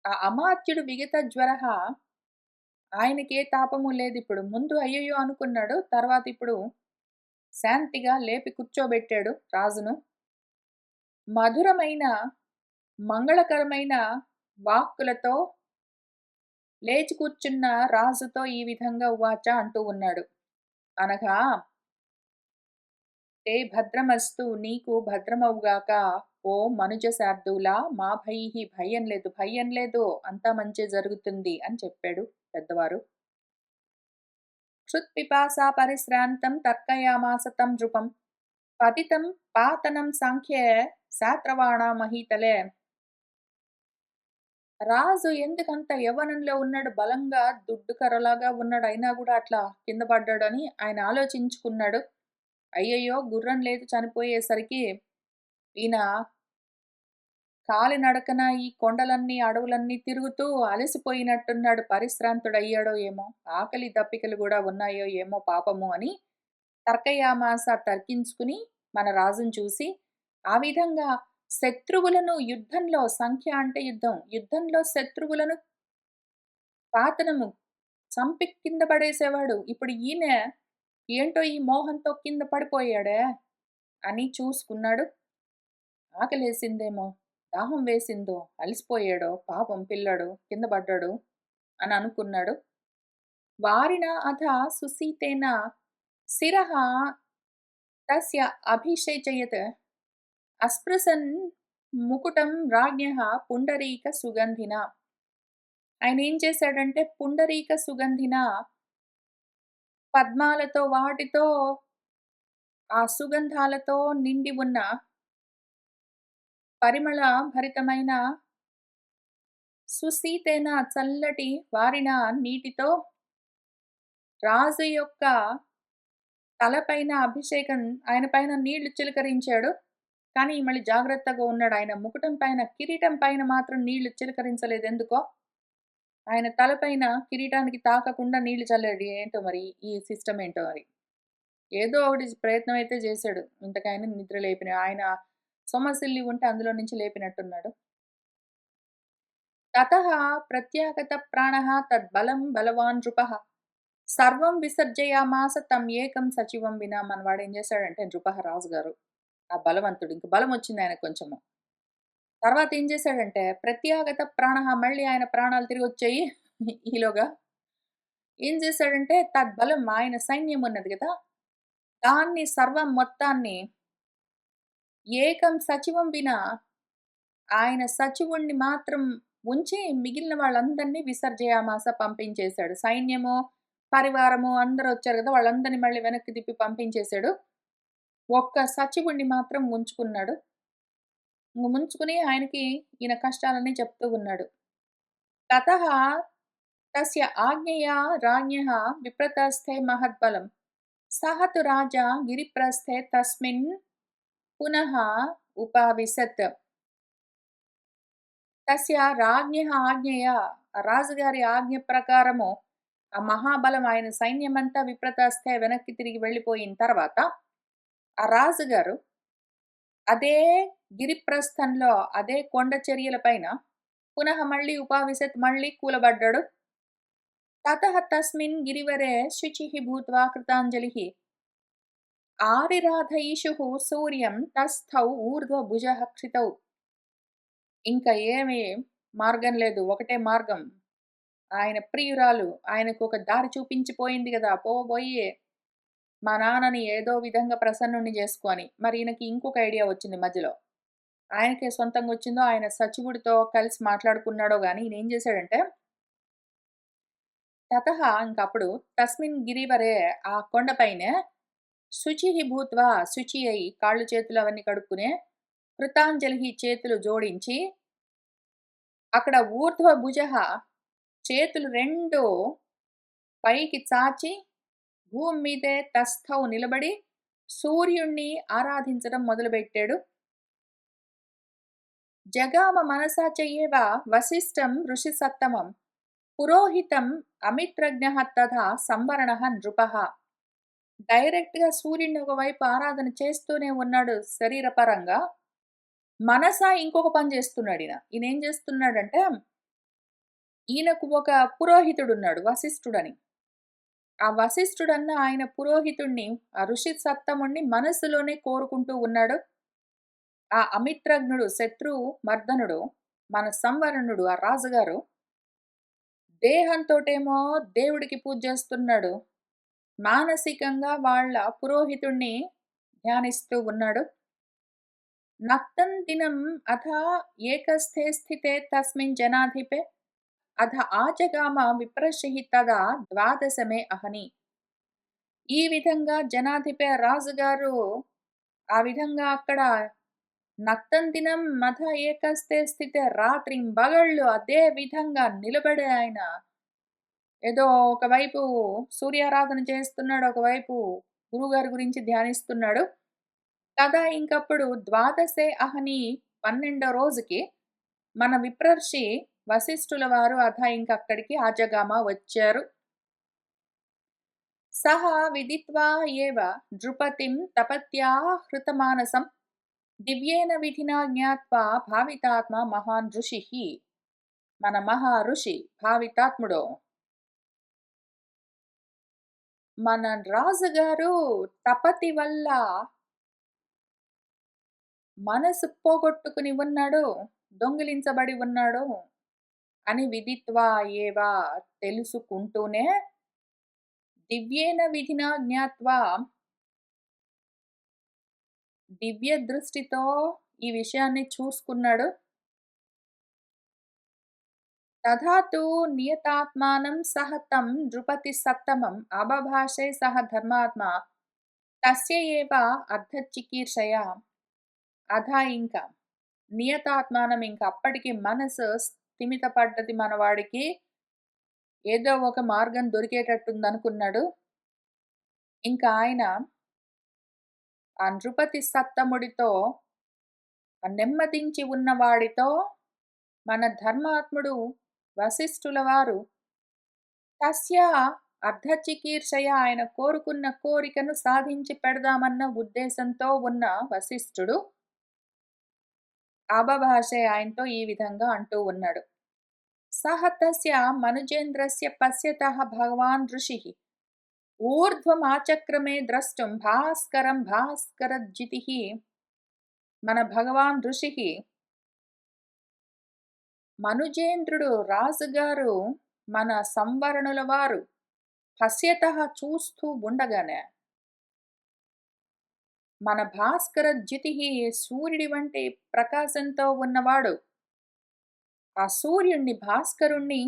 ఆ అమాత్యుడు విగత జ్వరః ఆయనకే తాపము లేదిప్పుడు. ముందు అయ్యయ్యో అనుకున్నాడు. తర్వాత ఇప్పుడు శాంతిగా లేపి కూర్చోబెట్టాడు రాజును. మధురమైన మంగళకరమైన వాక్కులతో లేచి కూర్చున్న రాజుతో ఈ విధంగా ఉవాచ అంటూ ఉన్నాడు. అనగా తే భద్రమస్తు నీకు భద్రమవుగాక ఓ మనుజ శార్దూలా మా భైః భయం లేదు అంతా మంచి జరుగుతుంది అని చెప్పాడు పెద్దవారు. క్షుత్పిపాసా పరిశ్రాంతం తర్కయామాస తం నృపం పతితం పాతనం సాంఖ్యే శాత్రవాణా మహీతలే. రాజు ఎందుకంత యవ్వనంలో ఉన్నాడు, బలంగా దుడ్డు కర్రలాగా ఉన్నాడు, అయినా కూడా అట్లా కింద పడ్డాడని ఆయన ఆలోచించుకున్నాడు. అయ్యయ్యో గుర్రం లేదు చనిపోయేసరికి ఈయన కాలినడకన ఈ కొండలన్నీ, అడవులన్నీ తిరుగుతూ అలసిపోయినట్టున్నాడు. పరిశ్రాంతుడయ్యాడో ఏమో! ఆకలి దప్పికలు గూడా ఉన్నాయో ఏమో పాపము అని తర్కయామాస తర్కించుకుని మన రాజుని చూసి, ఆ విధంగా శత్రువులను యుద్ధంలో సంఖ్య అంటే యుద్ధం. యుద్ధంలో శత్రువులను పాతనము చంపి కింద పడేసేవాడు. ఇప్పుడు ఈయన ఏంటో ఈ మోహంతో కింద పడిపోయాడే అని చూసుకున్నాడు. ఆకలేసిందేమో, దాహం వేసిందో, అలిసిపోయాడో, పాపం పిల్లాడు కింద పడ్డాడు అని అనుకున్నాడు. వారిన అథ సుసీతేన శిరః తస్య అభిషేచయత్ అస్పృశన్ ముకుటం రాజ్ఞః పుండరీక సుగంధినా. ఆయనేం చేశాడంటే పుండరీక సుగంధిన పద్మాలతో వాటితో ఆ సుగంధాలతో నిండి ఉన్న పరిమళ భరితమైన సుసీతేన చల్లటి వారిన నీటితో రాజు యొక్క తలపైన అభిషేకం ఆయన పైన నీళ్లు చిలకరించాడు. కానీ మళ్ళీ జాగ్రత్తగా ఉన్నాడు. ఆయన ముకుటం పైన, కిరీటం పైన మాత్రం నీళ్లు చిలకరించలేదు ఎందుకో. ఆయన తలపైన కిరీటానికి తాకకుండా నీళ్లు చల్లాడు. ఏంటో మరి ఈ సిస్టమ్ ఏంటో మరి. ఏదో ఒకటి ప్రయత్నం అయితే చేశాడు. ఇంతకైనా నిద్ర లేపిన ఆయన సొమ్మసిల్లి ఉంటే అందులో నుంచి లేపినట్టున్నాడు. తతః ప్రత్యాగత ప్రాణః తద్బలం బలవాన్ నృపః సర్వం విసర్జయామాస తం ఏకం సచివం వినా. మనవాడు ఏం చేశాడంటే నృపః రాజుగారు ఆ బలవంతుడు ఇంక బలం వచ్చింది ఆయనకు కొంచెము. తర్వాత ఏం చేశాడంటే ప్రత్యాగత ప్రాణః మళ్ళీ ఆయన ప్రాణాలు తిరిగి వచ్చాయి. ఈలోగా ఏం చేశాడంటే తద్బలం ఆయన సైన్యం ఉన్నది కదా, దాన్ని సర్వం మొత్తాన్ని ఏకం సచివం వినా ఆయన సచివుణ్ణి మాత్రం ఉంచి మిగిలిన వాళ్ళందరినీ విసర్జయామాస పంపించేశాడు. సైన్యము, పరివారము అందరూ వచ్చారు కదా, వాళ్ళందరినీ మళ్ళీ వెనక్కి తిప్పి పంపించేశాడు. ఒక్క సచివుణ్ణి మాత్రం ఉంచుకున్నాడు. ఉంచుకుని ఆయనకి ఈయన కష్టాలన్నీ చెప్తూ ఉన్నాడు. తతః తస్య ఆజ్ఞయా రాజ్ఞః విప్రతస్థే మహద్బలం సహ తు రాజా గిరిప్రస్థే తస్మిన్ పునః ఉపావిశత్. తస్య రాజ్ఞః ఆజ్ఞయ రాజుగారి ఆజ్ఞ ప్రకారము ఆ మహాబలం ఆయన సైన్యమంతా విప్రతస్థే వెనక్కి తిరిగి వెళ్ళిపోయిన తర్వాత ఆ రాజుగారు అదే గిరిప్రస్థంలో అదే కొండ చర్యల పైన పునః మళ్ళీ ఉపావిశత్ మళ్ళీ కూలబడ్డాడు. తతః తస్మిన్ గిరివరే శుచిః భూత్వా కృతాంజలిః ఆరిరాధయిషుః సూర్యం తస్థౌ ఊర్ధ్వభుజః క్షితౌ. ఇంకా ఏమి మార్గం లేదు, ఒకటే మార్గం. ఆయన ప్రియురాలు ఆయనకు ఒక దారి చూపించిపోయింది కదా, పోబోయి మా నాన్నని ఏదో విధంగా ప్రసన్నుణ్ణి చేసుకొని. మరి ఈయనకి ఇంకొక ఐడియా వచ్చింది మధ్యలో. ఆయనకే సొంతంగా వచ్చిందో ఆయన సచివుడితో కలిసి మాట్లాడుకున్నాడో గాని ఈయన ఏం చేశాడంటే తతః ఇంకప్పుడు తస్మిన్ గిరివరే ఆ కొండపైనే శుచిః భూత్వా శుచి అయి కాళ్ళు చేతులు అవన్నీ కడుక్కునే కృతాంజలి చేతులు జోడించి అక్కడ ఊర్ధ్వ భుజః చేతులు రెండు పైకి చాచి భూమి మీదే తస్థౌ నిలబడి సూర్యుణ్ణి ఆరాధించడం మొదలుపెట్టాడు. జగామ మనసా చెయ్యేవ వశిష్టం ఋషి సత్తమం పురోహితం అమిత్రజ్ఞః తథా సంవరణః నృపః. డైరెక్ట్‌గా సూర్యుడిని ఒకవైపు ఆరాధన చేస్తూనే ఉన్నాడు శరీరపరంగా. మనసా ఇంకొక పని చేస్తున్నాడు ఈయన. ఈయనేం చేస్తున్నాడంటే ఈయనకు ఒక పురోహితుడున్నాడు వశిష్ఠుడని. ఆ వశిష్ఠుడన్న ఆయన పురోహితుడిని, ఆ ఋషి సత్తముణ్ణి మనస్సులోనే కోరుకుంటూ ఉన్నాడు. ఆ అమిత్రజ్ఞుడు, శత్రు మర్దనుడు, మన సంవరణుడు ఆ రాజుగారు దేహంతోటేమో దేవుడికి పూజ చేస్తున్నాడు. మానసికంగా వాళ్ళ పురోహితుణ్ణి ధ్యానిస్తూ ఉన్నాడు. నక్తం దినం అథ ఏకస్థే స్థితే తస్మిన్ జనాధిపే అథ ఆజగామ విప్రశిః తదా ద్వాదశమే అహని. ఈ విధంగా జనాధిపే రాజుగారు ఆ విధంగా అక్కడ నక్తం దినం మథ ఏకస్థే స్థితే రాత్రింబగళ్ళు అదే విధంగా నిలబడే ఆయన ఏదో ఒకవైపు సూర్యారాధన చేస్తున్నాడు, ఒకవైపు గురువుగారి గురించి ధ్యానిస్తున్నాడు. కదా ఇంకప్పుడు ద్వాదశే అహని 12వ రోజుకి మన విప్రర్షి వశిష్ఠుల వారు అథ ఇంకక్కడికి ఆజగామ వచ్చారు. సహ విదిత్వా ఏవ నృపతిం తపత్యా హృతమానసం దివ్యేన విధినా జ్ఞాత్వా భావితాత్మ మహాన్ ఋషిః. మన మహా ఋషి భావితాత్ముడు మన రాజుగారు తపతి వల్ల మనసు పోగొట్టుకుని ఉన్నాడు, దొంగిలించబడి ఉన్నాడు అని విదిత్వా ఏవా తెలుసుకుంటూనే దివ్యేన విధినా జ్ఞాత్వా దివ్య దృష్టితో ఈ విషయాన్ని చూసుకున్నాడు. తథాతు నియతాత్మానం సహ తం నృపతి సత్తమం అబభాషే సహ ధర్మాత్మ తస్య ఏవ అర్ధచికీర్షయ. అథ ఇంకా నియతాత్మానం ఇంకా అప్పటికి మనసు స్థిమితపడ్డది మనవాడికి, ఏదో ఒక మార్గం దొరికేటట్టుంది అనుకున్నాడు. ఇంకా ఆయన ఆ నృపతి సత్తముడితో నెమ్మదించి ఉన్నవాడితో మన ధర్మాత్ముడు వశిష్ఠుల వారు తస్య అర్ధచికీర్షయ ఆయన కోరుకున్న కోరికను సాధించి పెడదామన్న ఉద్దేశంతో ఉన్న వశిష్ఠుడు ఆబభాషే ఆయనతో ఈ విధంగా అంటూ ఉన్నాడు. సహ తస్య మనుజేంద్రస్య పశ్యతః భగవాన్ ఋషిః ఊర్ధ్వమాచక్రమే ద్రష్టుం భాస్కరం భాస్కరజ్జితిః. మన భగవాన్ ఋషిః మనుజేంద్రుడు రాజుగారు మన సంవరణుల వారు పశ్యతః చూస్తూ ఉండగానే మన భాస్కర జ్యుతిః సూర్యుడి వంటి ప్రకాశంతో ఉన్నవాడు ఆ సూర్యుణ్ణి భాస్కరుణ్ణి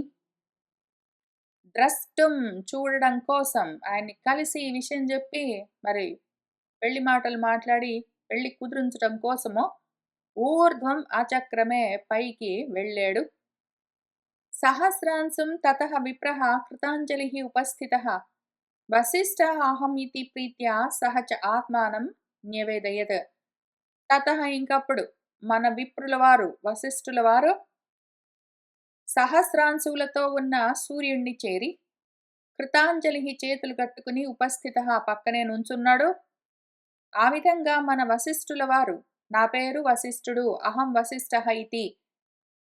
ద్రష్టం చూడడం కోసం ఆయన్ని కలిసి ఈ విషయం చెప్పి మరి పెళ్లి మాటలు మాట్లాడి పెళ్లి కుదురించడం కోసము ఊర్ధ్వం ఆచక్రమే పైకి వెళ్ళాడు. సహస్రాంశం తతః విప్రః కృతాంజలిః ఉపస్థితః వశిష్ఠః అహం ఇతి ప్రీత్యా సహ చ ఆత్మానం న్యవేదయత్. తతః ఇంకప్పుడు మన విప్రుల వారు వశిష్ఠుల వారు సహస్రాంశులతో ఉన్న సూర్యుణ్ణి చేరి కృతాంజలి చేతులు కట్టుకుని ఉపస్థిత పక్కనే నుంచున్నాడు. ఆ విధంగా మన వశిష్ఠుల వారు నా పేరు వశిష్ఠుడు అహం వశిష్ఠ ఇతి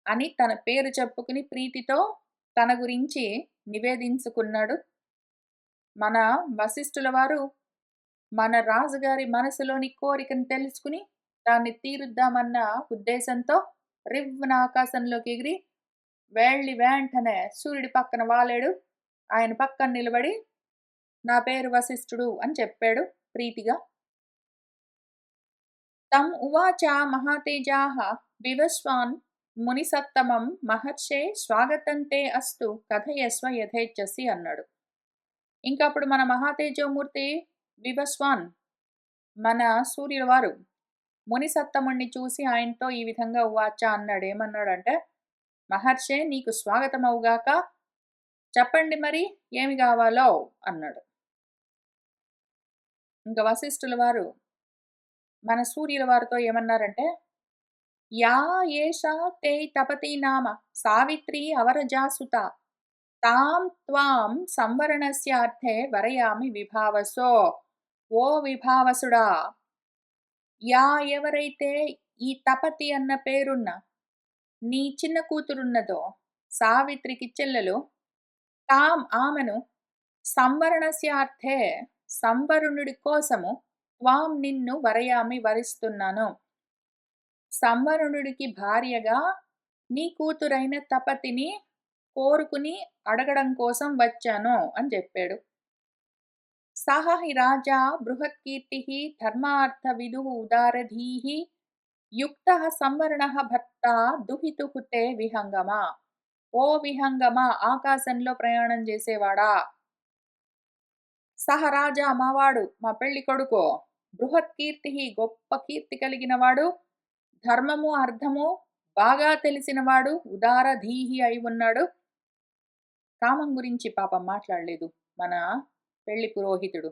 అని తన పేరు చెప్పుకుని ప్రీతితో తన గురించి నివేదించుకున్నాడు. మన వశిష్ఠుల వారు మన రాజుగారి మనసులోని కోరికను తెలుసుకుని దాన్ని తీరుద్దామన్న ఉద్దేశంతో రివ్వున ఆకాశంలోకి ఎగిరి వెళ్ళి వెంటనే సూర్యుడి పక్కన వాలేడు. ఆయన పక్కన నిలబడి నా పేరు వశిష్ఠుడు అని చెప్పాడు ప్రీతిగా. తం ఉవాచ మహాతేజాః వివస్వాన్ మునిసత్తమం మహర్షే స్వాగతంతే అస్తు కథయస్వ యథేచ్ఛసి అన్నాడు. ఇంకప్పుడు మన మహాతేజోమూర్తి వివస్వాన్ మన సూర్యుల వారు మునిసత్తముణ్ణి చూసి ఆయనతో ఈ విధంగా ఉవాచ అన్నాడు. ఏమన్నాడంటే, మహర్షే నీకు స్వాగతమవుగాక, చెప్పండి మరి ఏమి కావాలో అన్నాడు. ఇంకా వశిష్ఠుల వారు మన సూర్యుల వారితో ఏమన్నారంటే, యా ఏషా తే తపతి నామ సావిత్రి అవరజాసుత తాం త్వాం సంవరణస్యార్థే వరయామి విభావసో. ఓ విభావసుడా, యా ఎవరైతే ఈ తపతి అన్న పేరున్న నీ చిన్న కూతురున్నదో సావిత్రికి చెల్లెలు, తాం ఆమెను సంవరణస్యార్థే సంవరుణుడి కోసము త్వాం నిన్ను వరయామి వరిస్తున్నాను. సంవరుణుడికి భార్యగా నీ కూతురైన తపతిని కోరుకుని అడగడం కోసం వచ్చాను అని చెప్పాడు. సహ హి రాజా బృహత్కీర్తిః ధర్మార్థ విదుః ఉదారధీః యుక్తః సంవరణః భర్త దుహితుః తే విహంగమా. ఓ విహంగమా, ఆకాశంలో ప్రయాణం చేసేవాడా, సహరాజా మావాడు మా పెళ్లి కొడుకు, బృహత్కీర్తి గొప్ప కీర్తి కలిగినవాడు, ధర్మము అర్థము బాగా తెలిసినవాడు, ఉదారధీహి అయి ఉన్నాడు. కామం గురించి పాపం మాట్లాడలేదు మన పెళ్లి పురోహితుడు.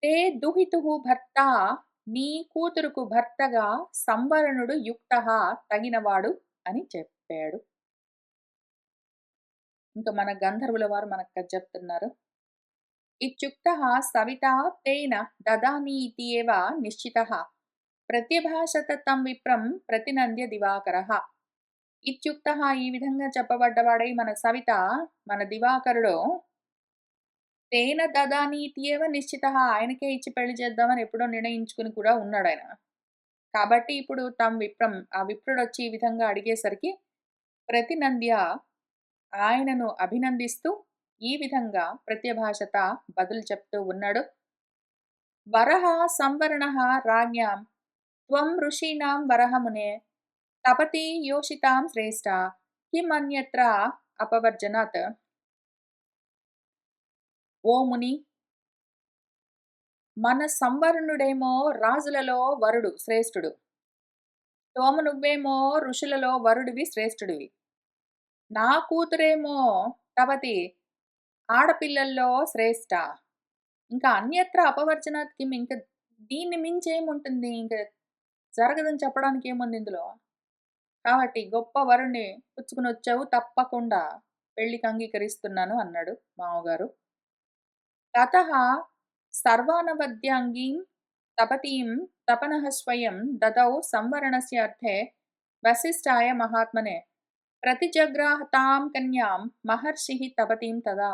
తే దుహితుః భర్త నీ కూతురుకు భర్తగా సంవరణుడు యుక్తః తగినవాడు అని చెప్పాడు. ఇంక మన గంధర్వుల వారు మనకు కథ చెప్తున్నారు. ఇత్యుక్తః సవితా తేన దదానీత్యేవ నిశ్చితః ప్రత్యభాషత తం విప్రం ప్రతినంద్య దివాకరః. ఇత్యుక్తః ఈ విధంగా చెప్పబడ్డవాడై మన సవిత, మన దివాకరుడు తేన దదానీత్యేవ నిశ్చితః ఆయనకే ఇచ్చి పెళ్లి చేద్దామని ఎప్పుడో నిర్ణయించుకుని కూడా ఉన్నాడాయన. కాబట్టి ఇప్పుడు తం విప్రం ఆ విప్రుడొచ్చి ఈ విధంగా అడిగేసరికి ప్రతినంద్య ఆయనను అభినందిస్తూ ఈ విధంగా ప్రత్యభాషత బదులు చెప్తూ ఉన్నాడు. వరః సంవరణః రాజ్ఞాం త్వం ఋషీణాం వరః మునే తపతి యోషితాం శ్రేష్ఠ కిమన్యత్ర అపవర్జనాత్. ఓ ముని, మన సంవరణుడేమో రాజులలో వరుడు శ్రేష్ఠుడు, నువ్వేమో ఋషులలో వరుడివి శ్రేష్ఠుడివి, నా కూతురేమో తపతి ఆడపిల్లల్లో శ్రేష్ఠ, ఇంకా అన్యత్ర అపవర్జనాత్కి ఇంక దీన్ని మించేముంటుంది, ఇంక జరగదని చెప్పడానికి ఏముంది ఇందులో. కాబట్టి గొప్ప వరుణ్ణి పుచ్చుకుని వచ్చావు, తప్పకుండా పెళ్లికి అంగీకరిస్తున్నాను అన్నాడు మామగారు. తతః సర్వానవద్యాంగీం తపతీం తపనః స్వయం దదౌ సంవరణస్య అర్థే వసిష్ఠాయ మహాత్మనే ప్రతిజగ్రాహ తాం కన్యాం మహర్షి తపతీం తదా.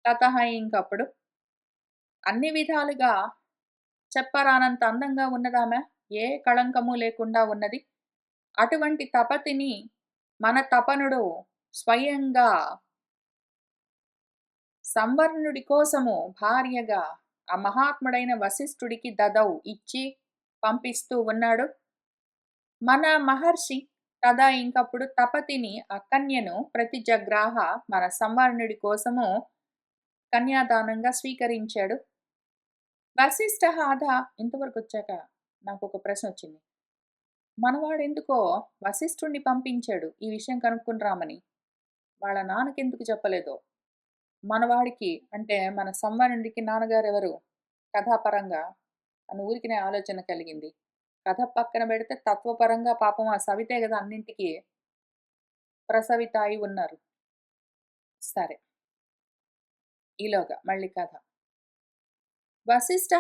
తతః ఇంకప్పుడు అన్ని విధాలుగా చెప్పరానంత అందంగా ఉన్నదామె, ఏ కళంకము లేకుండా ఉన్నది. అటువంటి తపతిని మన తపనుడు స్వయంగా సంవర్ణుడి కోసము భార్యగా ఆ మహాత్ముడైన వశిష్ఠుడికి దదౌ ఇచ్చి పంపిస్తూ ఉన్నాడు. మన మహర్షి తదా ఇంకప్పుడు తపతిని ఆ కన్యను ప్రతిజగ్రాహ మన సంవర్ణుడి కోసము కన్యాదానంగా స్వీకరించాడు. వశిష్ఠ ఆదా ఇంతవరకు వచ్చాక నాకు ఒక ప్రశ్న వచ్చింది. మనవాడు ఎందుకో వశిష్ఠుణ్ణి పంపించాడు ఈ విషయం కనుక్కుని రామని, వాళ్ళ నాన్నకెందుకు చెప్పలేదో. మనవాడికి అంటే మన సంవరణుడికి నాన్నగారు ఎవరు కథాపరంగా అని ఊరికినే ఆలోచన కలిగింది. కథ పక్కన పెడితే తత్వపరంగా పాపం ఆ సవితే కదా అన్నింటికి ప్రసవిత అయి ఉన్నారు. సరే, ఈలోగా మళ్ళీ కథ. వశిష్ఠ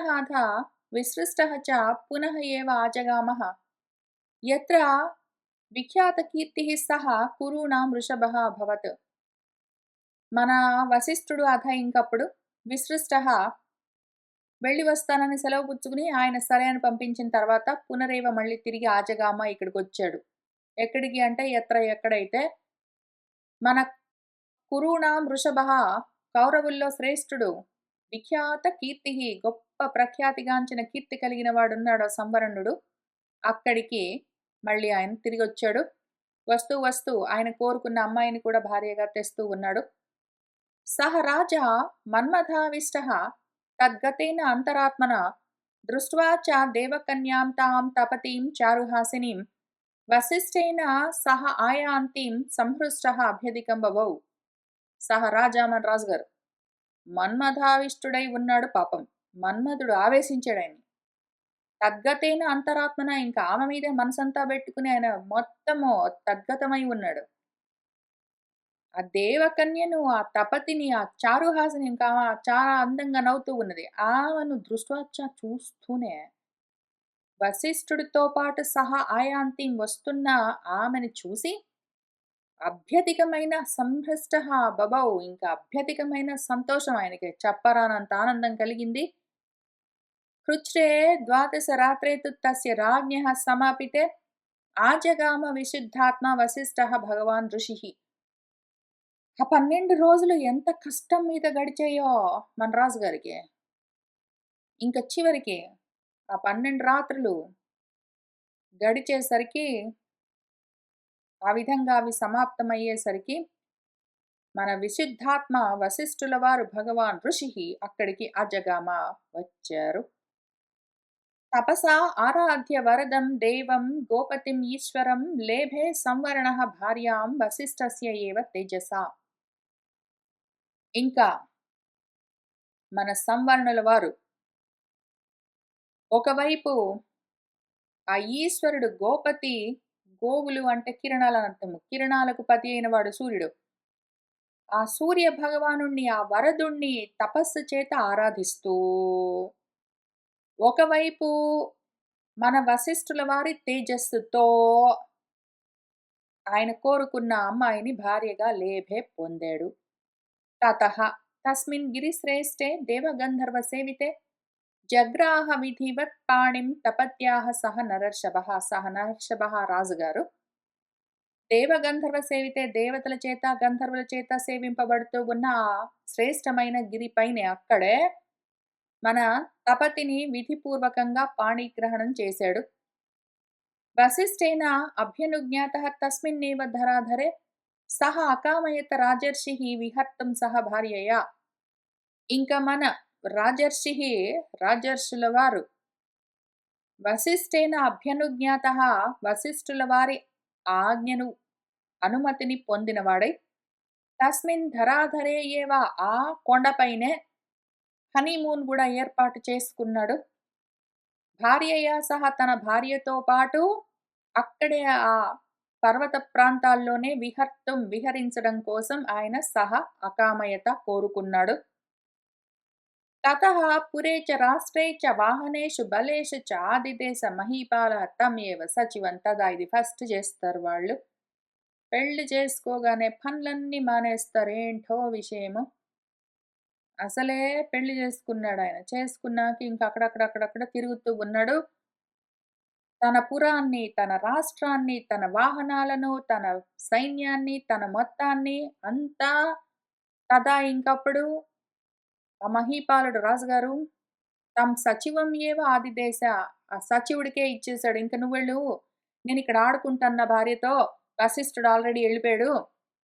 విసృష్ట చ పునః ఏవ ఆజగామః యత్ర విఖ్యాతకీర్తిః సహ కురూణాం వృషభః అభవత్. మన వశిష్ఠుడు ఇంకప్పుడు విసృష్ట వెళ్ళి వస్తానని సెలవు పుచ్చుకుని ఆయన సరే అని పంపించిన తర్వాత పునరేవ మళ్ళీ తిరిగి ఆజగామ ఇక్కడికి వచ్చాడు. ఎక్కడికి అంటే ఎక్కడైతే మన కురూణాం వృషభః కౌరవుల్లో శ్రేష్ఠుడు విఖ్యాత కీర్తి గొప్ప ప్రఖ్యాతిగాంచిన కీర్తి కలిగిన వాడున్నాడు సంవరణుడు, అక్కడికి మళ్ళీ ఆయన తిరిగి వచ్చాడు. వస్తూ ఆయన కోరుకున్న అమ్మాయిని కూడా భార్యగా తెస్తూ ఉన్నాడు. సహ రాజా మన్మథావిష్టః తద్గతేన అంతరాత్మన దృష్ట్వా చ దేవకన్యాం తాం తపతీం చారుహాసినీం వశిష్ఠేన సహ ఆయాంతీం సంహృష్టః అభ్యధికం బభౌ. సహ రాజా మన రాజుగారు మన్మథావిష్టుడై ఉన్నాడు. పాపం మన్మధుడు ఆవేశించాడు ఆయన్ని. తద్గతేన అంతరాత్మన ఇంకా ఆమె మీదే మనసంతా పెట్టుకుని ఆయన మొత్తము తద్గతమై ఉన్నాడు. ఆ దేవకన్యను ఆ తపతిని ఆ చారుహాసిని ఇంకా చాలా అందంగా నవ్వుతూ ఉన్నది. ఆమెను దృష్ట్వాచ చూస్తూనే వశిష్ఠుడితో పాటు సహా ఆయాంతి వస్తున్న ఆమెను చూసి అభ్యధికమైన సంహృష్ట బబౌ ఇంకా అభ్యధికమైన సంతోషం ఆయనకి చెప్పరానంత ఆనందం కలిగింది. హృచ్రే ద్వాదశ రాత్రేతు తస్య రాజ్ఞః సమాపితే ఆజగామ విశుద్ధాత్మ వశిష్ఠ భగవాన్ ఋషి. ఆ 12 రోజులు ఎంత కష్టం మీద గడిచాయో మన రాజుగారికి. ఇంక చివరికి ఆ 12 రాత్రులు గడిచేసరికి ఆ విధంగా అవి సమాప్తమయ్యేసరికి మన విశుద్ధాత్మ వశిష్ఠుల వారు భగవాన్ ఋషి అక్కడికి అజగామ వచ్చారు. తపసా ఆరాధ్య వరదం దేవం గోపతిం ఈశ్వరం లేభే సంవరణ భార్యాం వశిష్ఠస్య ఏవ తేజసా. ఇంకా మన సంవరణుల వారు ఒకవైపు ఆ ఈశ్వరుడు గోపతి, గోవులు అంటే కిరణాలని అర్థము. కిరణాలకు పతి అయినవాడు సూర్యుడు. ఆ సూర్య భగవానుడిని, ఆ వరదుడిని తపస్సు చేత ఆరాధిస్తూ, ఒకవైపు మన వశిష్ఠుల వారి తేజస్సుతో ఆయన కోరుకున్న అమ్మాయిని భార్యగా లేభే పొందాడు. తతః తస్మిన్ గిరిశ్రేష్ఠే దేవగంధర్వ సేవితే జగ్రాహ విధివత్ పాణిం తపత్యాహ సహ నరర్షభ రాజుగారు దేవగంధర్వ సేవితే దేవతల చేత గంధర్వుల చేత సేవింపబడుతూ ఉన్న ఆ శ్రేష్టమైన గిరిపైనే అక్కడే మన తపతిని విధిపూర్వకంగా పాణిగ్రహణం చేశాడు. వశిష్ఠేన అభ్యనుజ్ఞాతః తస్మిన్నేవ ధరాధరే సహ అకామయత రాజర్షిః విహర్తుం సహ భార్యయా. ఇంక మన రాజర్షిః రాజర్షుల వారు వశిష్ఠేన అభ్యనుజ్ఞాతః వశిష్ఠుల వారి ఆజ్ఞను అనుమతిని పొందినవాడై తస్మిన్ ధరాధరే ఏవ ఆ కొండపైనే హనీమూన్ కూడా ఏర్పాటు చేసుకున్నాడు. భార్యయా సహా తన భార్యతో పాటు అక్కడే ఆ పర్వత ప్రాంతాల్లోనే విహరించడం కోసం ఆయన అకామయత కోరుకున్నాడు. తతః పురే చ రాష్ట్రే చ వాహనేషు బలేషు చ ఆదిదేశ మహీపాలః తం ఏవ సచివం. తదా ఇది ఫస్ట్ చేస్తారు వాళ్ళు. పెళ్లి చేసుకోగానే పనులన్నీ మానేస్తారు. ఏంటో విషయము. అసలే పెళ్లి చేసుకున్నాడు ఆయన. చేసుకున్నాక ఇంక అక్కడక్కడ తిరుగుతూ ఉన్నాడు. తన పురాన్ని, తన రాష్ట్రాన్ని, తన వాహనాలను, తన సైన్యాన్ని, తన మొత్తాన్ని అంతా తదా ఇంకప్పుడు ఆ మహీపాలుడు రాజుగారు సచివం ఏవ ఆదిదేశ ఆ సచివుడికే ఇచ్చేసాడు. ఇంక నువ్వెళ్ళు, నేనిక్కడ ఆడుకుంటాను నా భార్యతో. వశిష్ఠుడు ఆల్రెడీ ఎళ్ళిపోయాడు.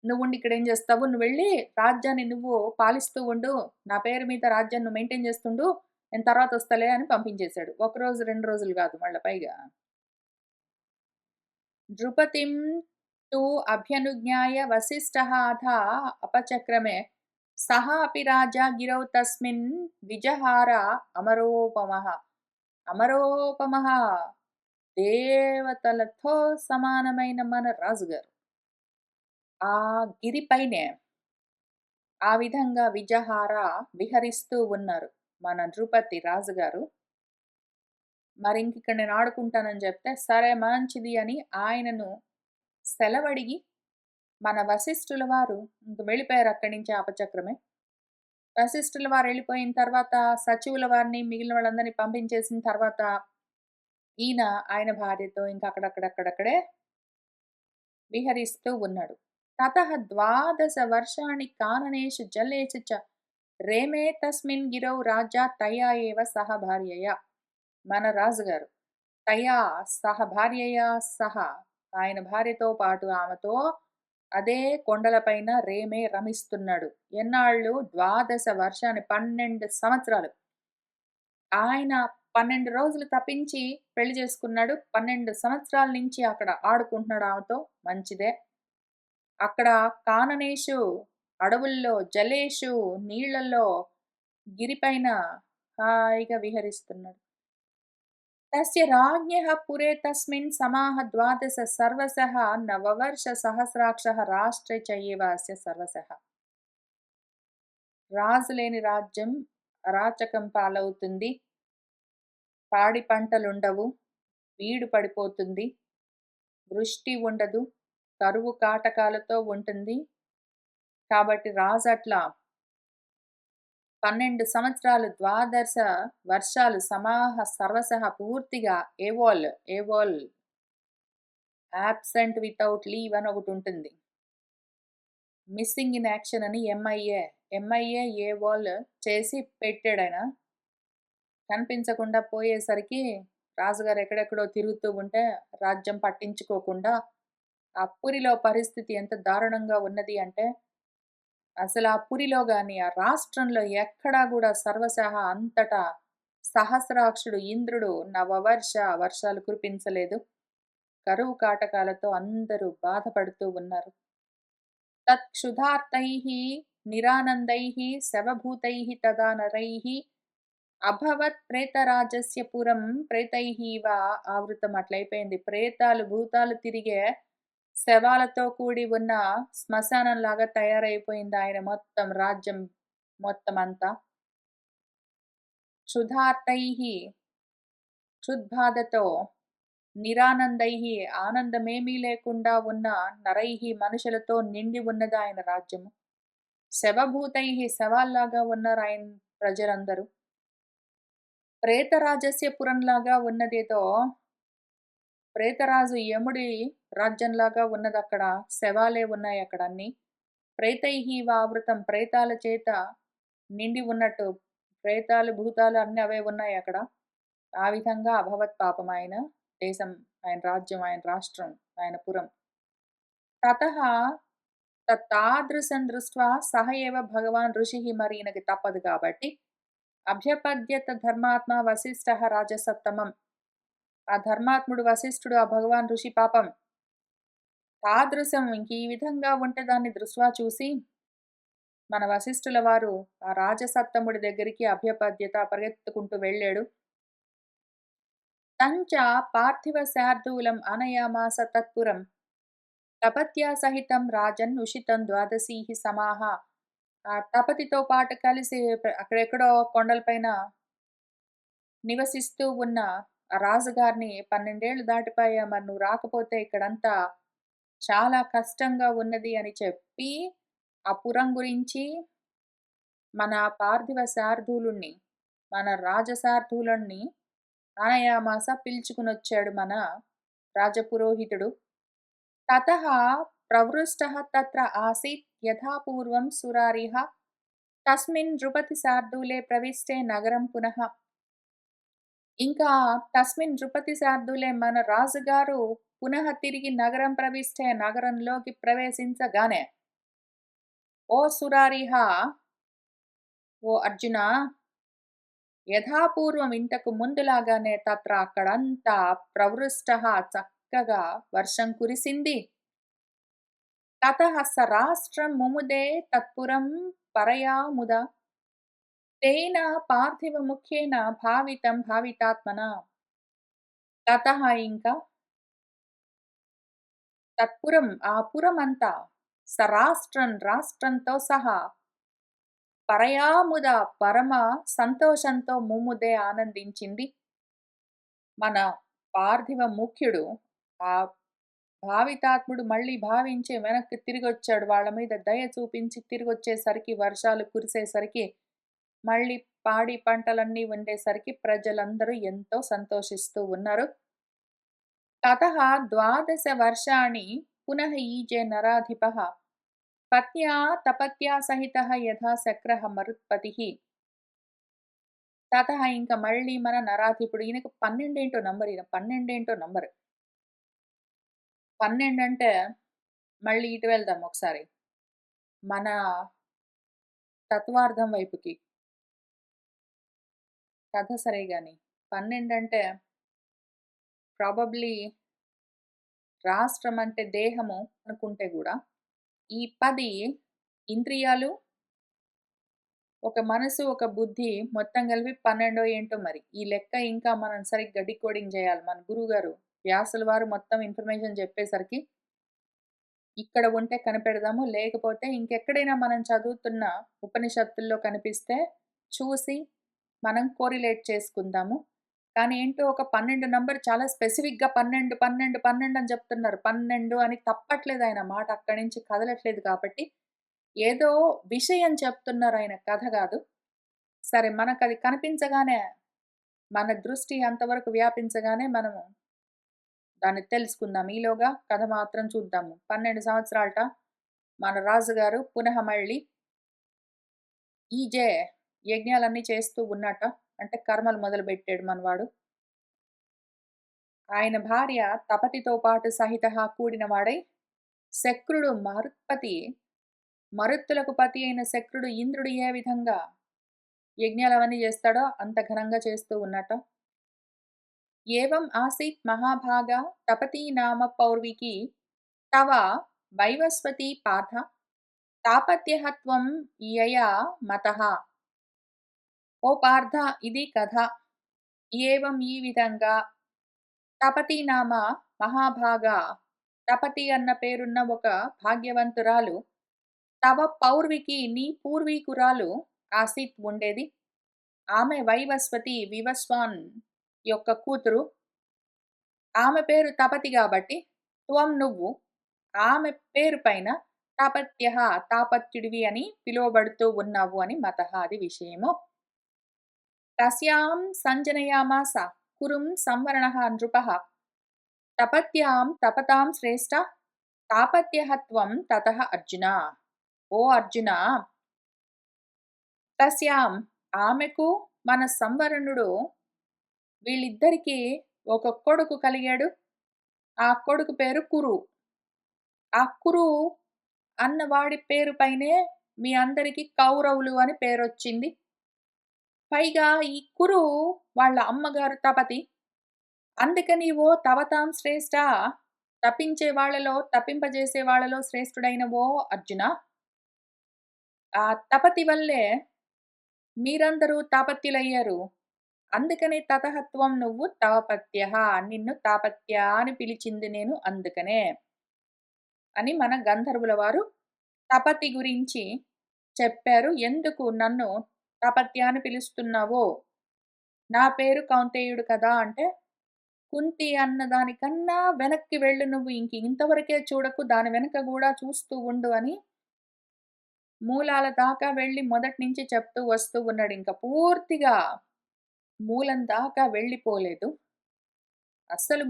నువ్వుండి ఇక్కడేం చేస్తావు? నువ్వెళ్ళి రాజ్యాన్ని నువ్వు పాలిస్తూ ఉండు. నా పేరు మీద రాజ్యాన్ని నువ్వు మెయింటైన్ చేస్తుండు. నేను తర్వాతొస్తాలే అని పంపించేశాడు. ఒకరోజు, 2 రోజులు గాదు మళ్ళా పైగా. నృపతిం తు అభ్యనుజ్ఞాయ వసిష్ఠः అథ అపచక్రమే సహ అపి రాజా గిరౌ తస్మిన్ విజహార అమరోపమః. అమరోపమః దేవతలతో సమానమైన మన రాజుగారు ఆ గిరిపైనే ఆ విధంగా విహరిస్తూ ఉన్నారు మన నృపతి రాజుగారు. మరింకిక్కడ నేను ఆడుకుంటానని చెప్తే, సరే మంచిది అని ఆయనను సెలవడిగి మన వశిష్ఠుల వారు ఇంక వెళ్ళిపోయారు అక్కడి నుంచి అపచక్రమే. వశిష్ఠుల వారు వెళ్ళిపోయిన తర్వాత సచివుల వారిని మిగిలిన వాళ్ళందరినీ పంపించేసిన తర్వాత ఈయన ఆయన భార్యతో ఇంకా అక్కడక్కడే విహరిస్తూ ఉన్నాడు. తతః 12 వర్షాణి కాననేషు జలేషు చ రేమే తస్మిన్ గిరౌ రాజా తయా ఏవ సహ భార్యయా. మన రాజుగారు తయా సహ భార్యయా సహ ఆయన భార్యతో పాటు ఆమెతో అదే కొండలపైన రేమే రమిస్తున్నాడు. ఎన్నాళ్ళు? 12 వర్షాన్ని 12 సంవత్సరాలు. ఆయన 12 రోజులు తప్పించి పెళ్లి చేసుకున్నాడు. 12 సంవత్సరాల నుంచి అక్కడ ఆడుకుంటున్నాడు ఆమెతో. మంచిదే. అక్కడ కాననేషు అడవుల్లో, జలేషు నీళ్లలో, గిరిపైన హాయిగా విహరిస్తున్నాడు. తస్య రాజ్ఞః పురే తస్మిన్ సమాహ 12 సర్వశః నవవర్ష సహస్రాక్షః రాష్ట్రే చ ఏవ అస్య సర్వశః. రాజు లేని రాజ్యం అరాచకం పాలవుతుంది. పాడి పంటలుండవు. బీడు పడిపోతుంది. వృష్టి ఉండదు. కరువు కాటకాలతో ఉంటుంది. కాబట్టి రాజు అట్లా 12 సంవత్సరాలు 12 వర్షాలు సమాహ సర్వశః పూర్తిగా ఏవోల్ యాబ్సెంట్ వితౌట్ లీవ్ అని ఒకటుంటుంది. మిస్సింగ్ ఇన్ యాక్షన్ అని ఎంఐఏ ఏవోల్ చేసి పెట్టాడాయన. కనిపించకుండా పోయేసరికి రాజుగారు ఎక్కడెక్కడో తిరుగుతూ ఉంటే రాజ్యం పట్టించుకోకుండా ఆ పురిలో పరిస్థితి ఎంత దారుణంగా ఉన్నది అంటే అసలు ఆ పురిలో గాని ఆ రాష్ట్రంలో ఎక్కడా కూడా సర్వశః అంతటా సహస్రాక్షుడు ఇంద్రుడు వర్షాలు కురిపించలేదు. కరువు కాటకాలతో అందరూ బాధపడుతూ ఉన్నారు. తత్క్షుధార్తైః నిరానందైః శవభూతైః తదా నరైః అభవత్ ప్రేతరాజస్య పురం ప్రేతైః ఇవ ఆవృతం. అట్లయిపోయింది. ప్రేతాలు భూతాలు తిరిగే శవాలతో కూడి ఉన్న శ్మశానంలాగా తయారైపోయింది ఆయన మొత్తం రాజ్యం మొత్తమంతా. క్షుధార్తైః క్షుద్బాధతో నిరానందైః ఆనందమేమీ లేకుండా ఉన్న నరైః మనుషులతో నిండి ఉన్నది ఆయన రాజ్యము. శవభూతైః శవాల్లాగా ఉన్నారు ఆయన ప్రజలందరూ. ప్రేతరాజస్య పురంలాగా ఉన్నదేదో ప్రేతరాజు యముడి రాజ్యంలాగా ఉన్నదక్కడ. శవాలే ఉన్నాయి అక్కడ అన్ని. ప్రేతైః ఆవృతం ప్రేతాల చేత నిండి ఉన్నట్టు ప్రేతాలు భూతాలు అన్ని అవే ఉన్నాయి అక్కడ. ఆ విధంగా అభవత్ పాపం ఆయన దేశం, ఆయన రాజ్యం, ఆయన రాష్ట్రం, ఆయన పురం. తతః తాదృశం దృష్ట్వా సహ ఏవ భగవాన్ ఋషిః, మరి ఈయనకి తప్పదు కాబట్టి అభ్యపద్యత ధర్మాత్మ వశిష్ఠ రాజసత్తమం. ఆ ధర్మాత్ముడు వశిష్ఠుడు ఆ భగవాన్ ఋషి పాపం తాదృశం ఇంక ఈ విధంగా ఉంటే దాన్ని దృష్ట్వా చూసి మన వశిష్ఠుల వారు ఆ రాజసత్తముడి దగ్గరికి అభ్యపద్యత పరిగెత్తుకుంటూ వెళ్ళాడు. తంచ పార్థివ శార్దూలం ఆనయామాస తత్పురం తపత్యా సహితం రాజన్ ఉషితం ద్వాదశీః సమాహ. ఆ తపతితో పాటు కలిసి అక్కడెక్కడో కొండలపైన నివసిస్తూ ఉన్న ఆ రాజుగారిని 12 ఏళ్ళు దాటిపోయా, మరి నువ్వు రాకపోతే ఇక్కడంతా చాలా కష్టంగా ఉన్నది అని చెప్పి ఆ పురం గురించి మన పార్థివ శార్దూలుణ్ణి, మన రాజశార్దూలుణ్ణి ఆనయామాస పిలుచుకునొచ్చాడు మన రాజపురోహితుడు. తతః ప్రవృష్టః తత్ర ఆసీత్ యథా పూర్వం సురారిః తస్మిన్ నృపతి శార్దూలే ప్రవిష్టే నగరం పునః. ఇంకా తస్మిన్ నృపతి శార్దూలే మన రాజుగారు పునః తిరిగి నగరం ప్రవిష్టే నగరంలోకి ప్రవేశించగానే, ఓ సురారిహ, ఓ అర్జున, యథాపూర్వం ఇంతకు ముందులాగానే తత్ర అక్కడంతా ప్రవృష్టః చక్కగా వర్షం కురిసింది. తతః స రాష్ట్రం ముముదే తత్పురం పరయా ముద తేన పార్థివ ముఖ్యేన భావితం భావితాత్మన. తతః ఇంకా తత్పురం ఆ పురమంతా సరాష్ట్రం రాష్ట్రంతో సహా పరయాముద పరమ సంతోషంతో ముముదే ఆనందించింది. మన పార్థివ ముఖ్యుడు ఆ భావితాత్ముడు మళ్ళీ భావించి వెనక్కి తిరిగొచ్చాడు. వాళ్ళ మీద దయ చూపించి తిరిగొచ్చేసరికి, వర్షాలు కురిసేసరికి, మళ్ళీ పాడి పంటలన్నీ ఉండేసరికి ప్రజలందరూ ఎంతో సంతోషిస్తూ ఉన్నారు. తతః 12 వర్షాణి పునః ఈజే నరాధిపః పత్న్యా తపత్యా సహితః యథా శక్రః మరుత్పతిః. తతః ఇంకా మళ్ళీ మన నరాధిపుడు, ఈయనకు 12 ఏంటో నంబర్, ఈయన 12 ఏంటో నంబర్. 12 అంటే మళ్ళీ ఇటు వెళ్దాం ఒకసారి మన తత్వార్థం వైపుకి. కథ సరే గాని 12 అంటే ప్రాబబ్లీ రాష్ట్రం అంటే దేహము అనుకుంటే కూడా ఈ 10 ఇంద్రియాలు, ఒక మనసు, ఒక బుద్ధి మొత్తం కలిపి 12 ఏంటో మరి. ఈ లెక్క ఇంకా మనం సరిగ్గా డీకోడింగ్ చేయాలి. మన గురువుగారు వ్యాసుల వారు మొత్తం ఇన్ఫర్మేషన్ చెప్పేసరికి ఇక్కడ ఉంటే కనిపెడదాము, లేకపోతే ఇంకెక్కడైనా మనం చదువుతున్న ఉపనిషత్తుల్లో కనిపిస్తే చూసి మనం కోరిలేట్ చేసుకుందాము. కానీ ఏంటో ఒక 12 నంబర్ చాలా స్పెసిఫిక్‌గా 12, 12, 12 అని చెప్తున్నారు. 12 అని తప్పట్లేదు, ఆయన మాట అక్కడి నుంచి కదలట్లేదు కాబట్టి ఏదో విషయం చెప్తున్నారు ఆయన, కథ కాదు. సరే, మనకది కనిపించగానే, మన దృష్టి అంతవరకు వ్యాపించగానే మనము దాన్ని తెలుసుకుందాం. ఈలోగా కథ మాత్రం చూద్దాము. 12 సంవత్సరాలట మన రాజుగారు పునః మళ్ళీ ఈజే యజ్ఞాలన్నీ చేస్తూ ఉన్నట. అంటే కర్మలు మొదలుపెట్టాడు మనవాడు. ఆయన భార్య తపతితో పాటు సహితః కూడినవాడై శక్రుడు మరుత్పతి, మరుత్తులకు పతి అయిన శక్రుడు ఇంద్రుడు ఏ విధంగా యజ్ఞాలవన్నీ చేస్తాడో అంత ఘనంగా చేస్తూ ఉన్నట. ఏవం ఆసీత్ మహాభాగా తపతీ నామ పౌర్వికి తవ వైవస్వతి పార్థ తాపత్యహత్వం యయా మతః. ఓ పార్థ, ఇది కథ. ఏవం ఈ విధంగా తపతి నామ మహాభాగా, తపతి అన్న పేరున్న ఒక భాగ్యవంతురాలు, తవ పౌర్వికి నీ పూర్వీకురాలు ఆసీత్ ఉండేది. ఆమె వైవస్వతి వివస్వాన్ యొక్క కూతురు. ఆమె పేరు తపతి కాబట్టి త్వం నువ్వు ఆమె పేరు పైన తాపత్యః తాపత్యుడివి అని పిలువబడుతూ ఉన్నావు అని మతః అది విషయము. తస్యాం సంజనయామాస కురుం సంవరణః నృపః తపత్యాం తపతాం శ్రేష్ఠ తాపత్యః త్వం తతః అర్జున. ఓ అర్జున, తస్యాం ఆమెకు మన సంవరణుడు వీళ్ళిద్దరికీ ఒక కొడుకు కలిగాడు. ఆ కొడుకు పేరు కురు. ఆ కురు అన్నవాడి పేరు పైనే మీ అందరికీ కౌరవులు అని పేరొచ్చింది. పైగా ఈ కురు వాళ్ళ అమ్మగారు తపతి. అందుకని ఓ తవతాం శ్రేష్ఠ, తపించే వాళ్ళలో తపింపజేసే వాళ్ళలో శ్రేష్ఠుడైన ఓ అర్జున, ఆ తపతి వల్లే మీరందరూ తాపత్యులయ్యారు. అందుకని తతహత్వం నువ్వు తాపత్యః, నిన్ను తాపత్య అని పిలిచింది నేను అందుకనే అని మన గంధర్వుల వారు తపతి గురించి చెప్పారు. ఎందుకు నన్ను తపత్య అని పిలుస్తున్నావో, నా పేరు కౌంతేయుడు కదా అంటే, కుంతి అన్న దానికన్నా వెనక్కి వెళ్ళు నువ్వు, ఇంతవరకే చూడకు, దాని వెనక కూడా చూస్తూ ఉండు అని మూలాల దాకా వెళ్ళి మొదటి నుంచి చెప్తూ వస్తూ ఉన్నాడు. ఇంకా పూర్తిగా మూలం దాకా వెళ్ళిపోలేదు. అసలు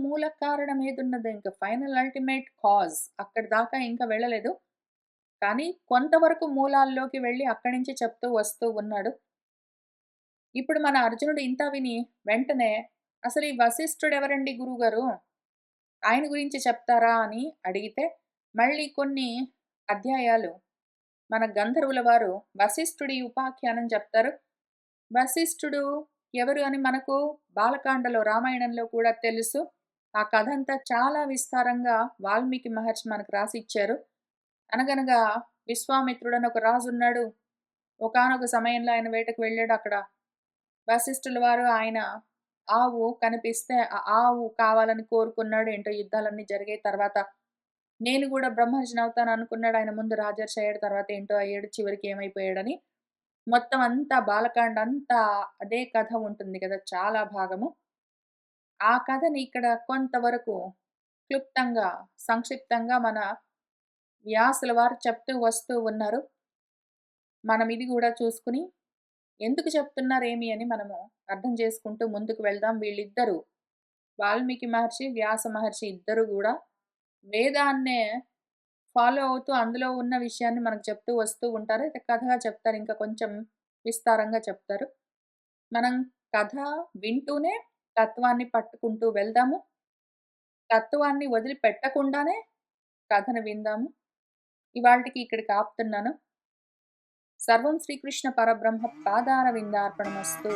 మూల కారణం ఏదున్నదో, ఇంకా ఫైనల్ అల్టిమేట్ కాజ్ అక్కడి దాకా ఇంకా వెళ్ళలేదు. కానీ కొంతవరకు మూలాల్లోకి వెళ్ళి అక్కడి నుంచి చెప్తూ వస్తూ ఉన్నాడు. ఇప్పుడు మన అర్జునుడు ఇంత విని వెంటనే, అసలు ఈ వశిష్ఠుడు ఎవరండి గురువుగారు, ఆయన గురించి చెప్తారా అని అడిగితే, మళ్ళీ కొన్ని అధ్యాయాలు మన గంధర్వుల వారు వశిష్ఠుడి ఉపాఖ్యానం చెప్తారు. వశిష్ఠుడు ఎవరు అని మనకు బాలకాండలో రామాయణంలో కూడా తెలుసు. ఆ కథ అంతా చాలా విస్తారంగా వాల్మీకి మహర్షి మనకు రాసిచ్చారు. అనగనగా విశ్వామిత్రుడని ఒక రాజు ఉన్నాడు. ఒకానొక సమయంలో ఆయన వేటకు వెళ్ళాడు. అక్కడ వశిష్ఠుల వారు ఆయన ఆవు కనిపిస్తే ఆ ఆవు కావాలని కోరుకున్నాడు. ఏంటో యుద్ధాలన్నీ జరిగాయి. తర్వాత నేను కూడా బ్రహ్మర్షిని అవుతాను అనుకున్నాడు. ఆయన ముందు రాజర్షి అయ్యాడు. తర్వాత ఏంటో అయ్యాడు. చివరికి ఏమైపోయాడని మొత్తం అంతా బాలకాండ అంతా అదే కథ ఉంటుంది కదా, చాలా భాగము. ఆ కథని ఇక్కడ కొంతవరకు క్లుప్తంగా సంక్షిప్తంగా మన వ్యాసుల వారు చెప్తూ వస్తూ ఉన్నారు. మనం ఇది కూడా చూసుకుని ఎందుకు చెప్తున్నారేమి అని మనము అర్థం చేసుకుంటూ ముందుకు వెళ్దాం. వీళ్ళిద్దరూ వాల్మీకి మహర్షి వ్యాస మహర్షి ఇద్దరు కూడా వేదాన్నే ఫాలో అవుతూ అందులో ఉన్న విషయాన్ని మనకు చెప్తూ వస్తూ ఉంటారు. అయితే కథగా చెప్తారు, ఇంకా కొంచెం విస్తారంగా చెప్తారు. మనం కథ వింటూనే తత్వాన్ని పట్టుకుంటూ వెళ్దాము. తత్వాన్ని వదిలిపెట్టకుండానే కథను విందాము. ఇవాల్టికి ఇక్కడికి ఆపుతున్నాను. సర్వం శ్రీకృష్ణ పరబ్రహ్మ పాదార విందార్పణమస్తు.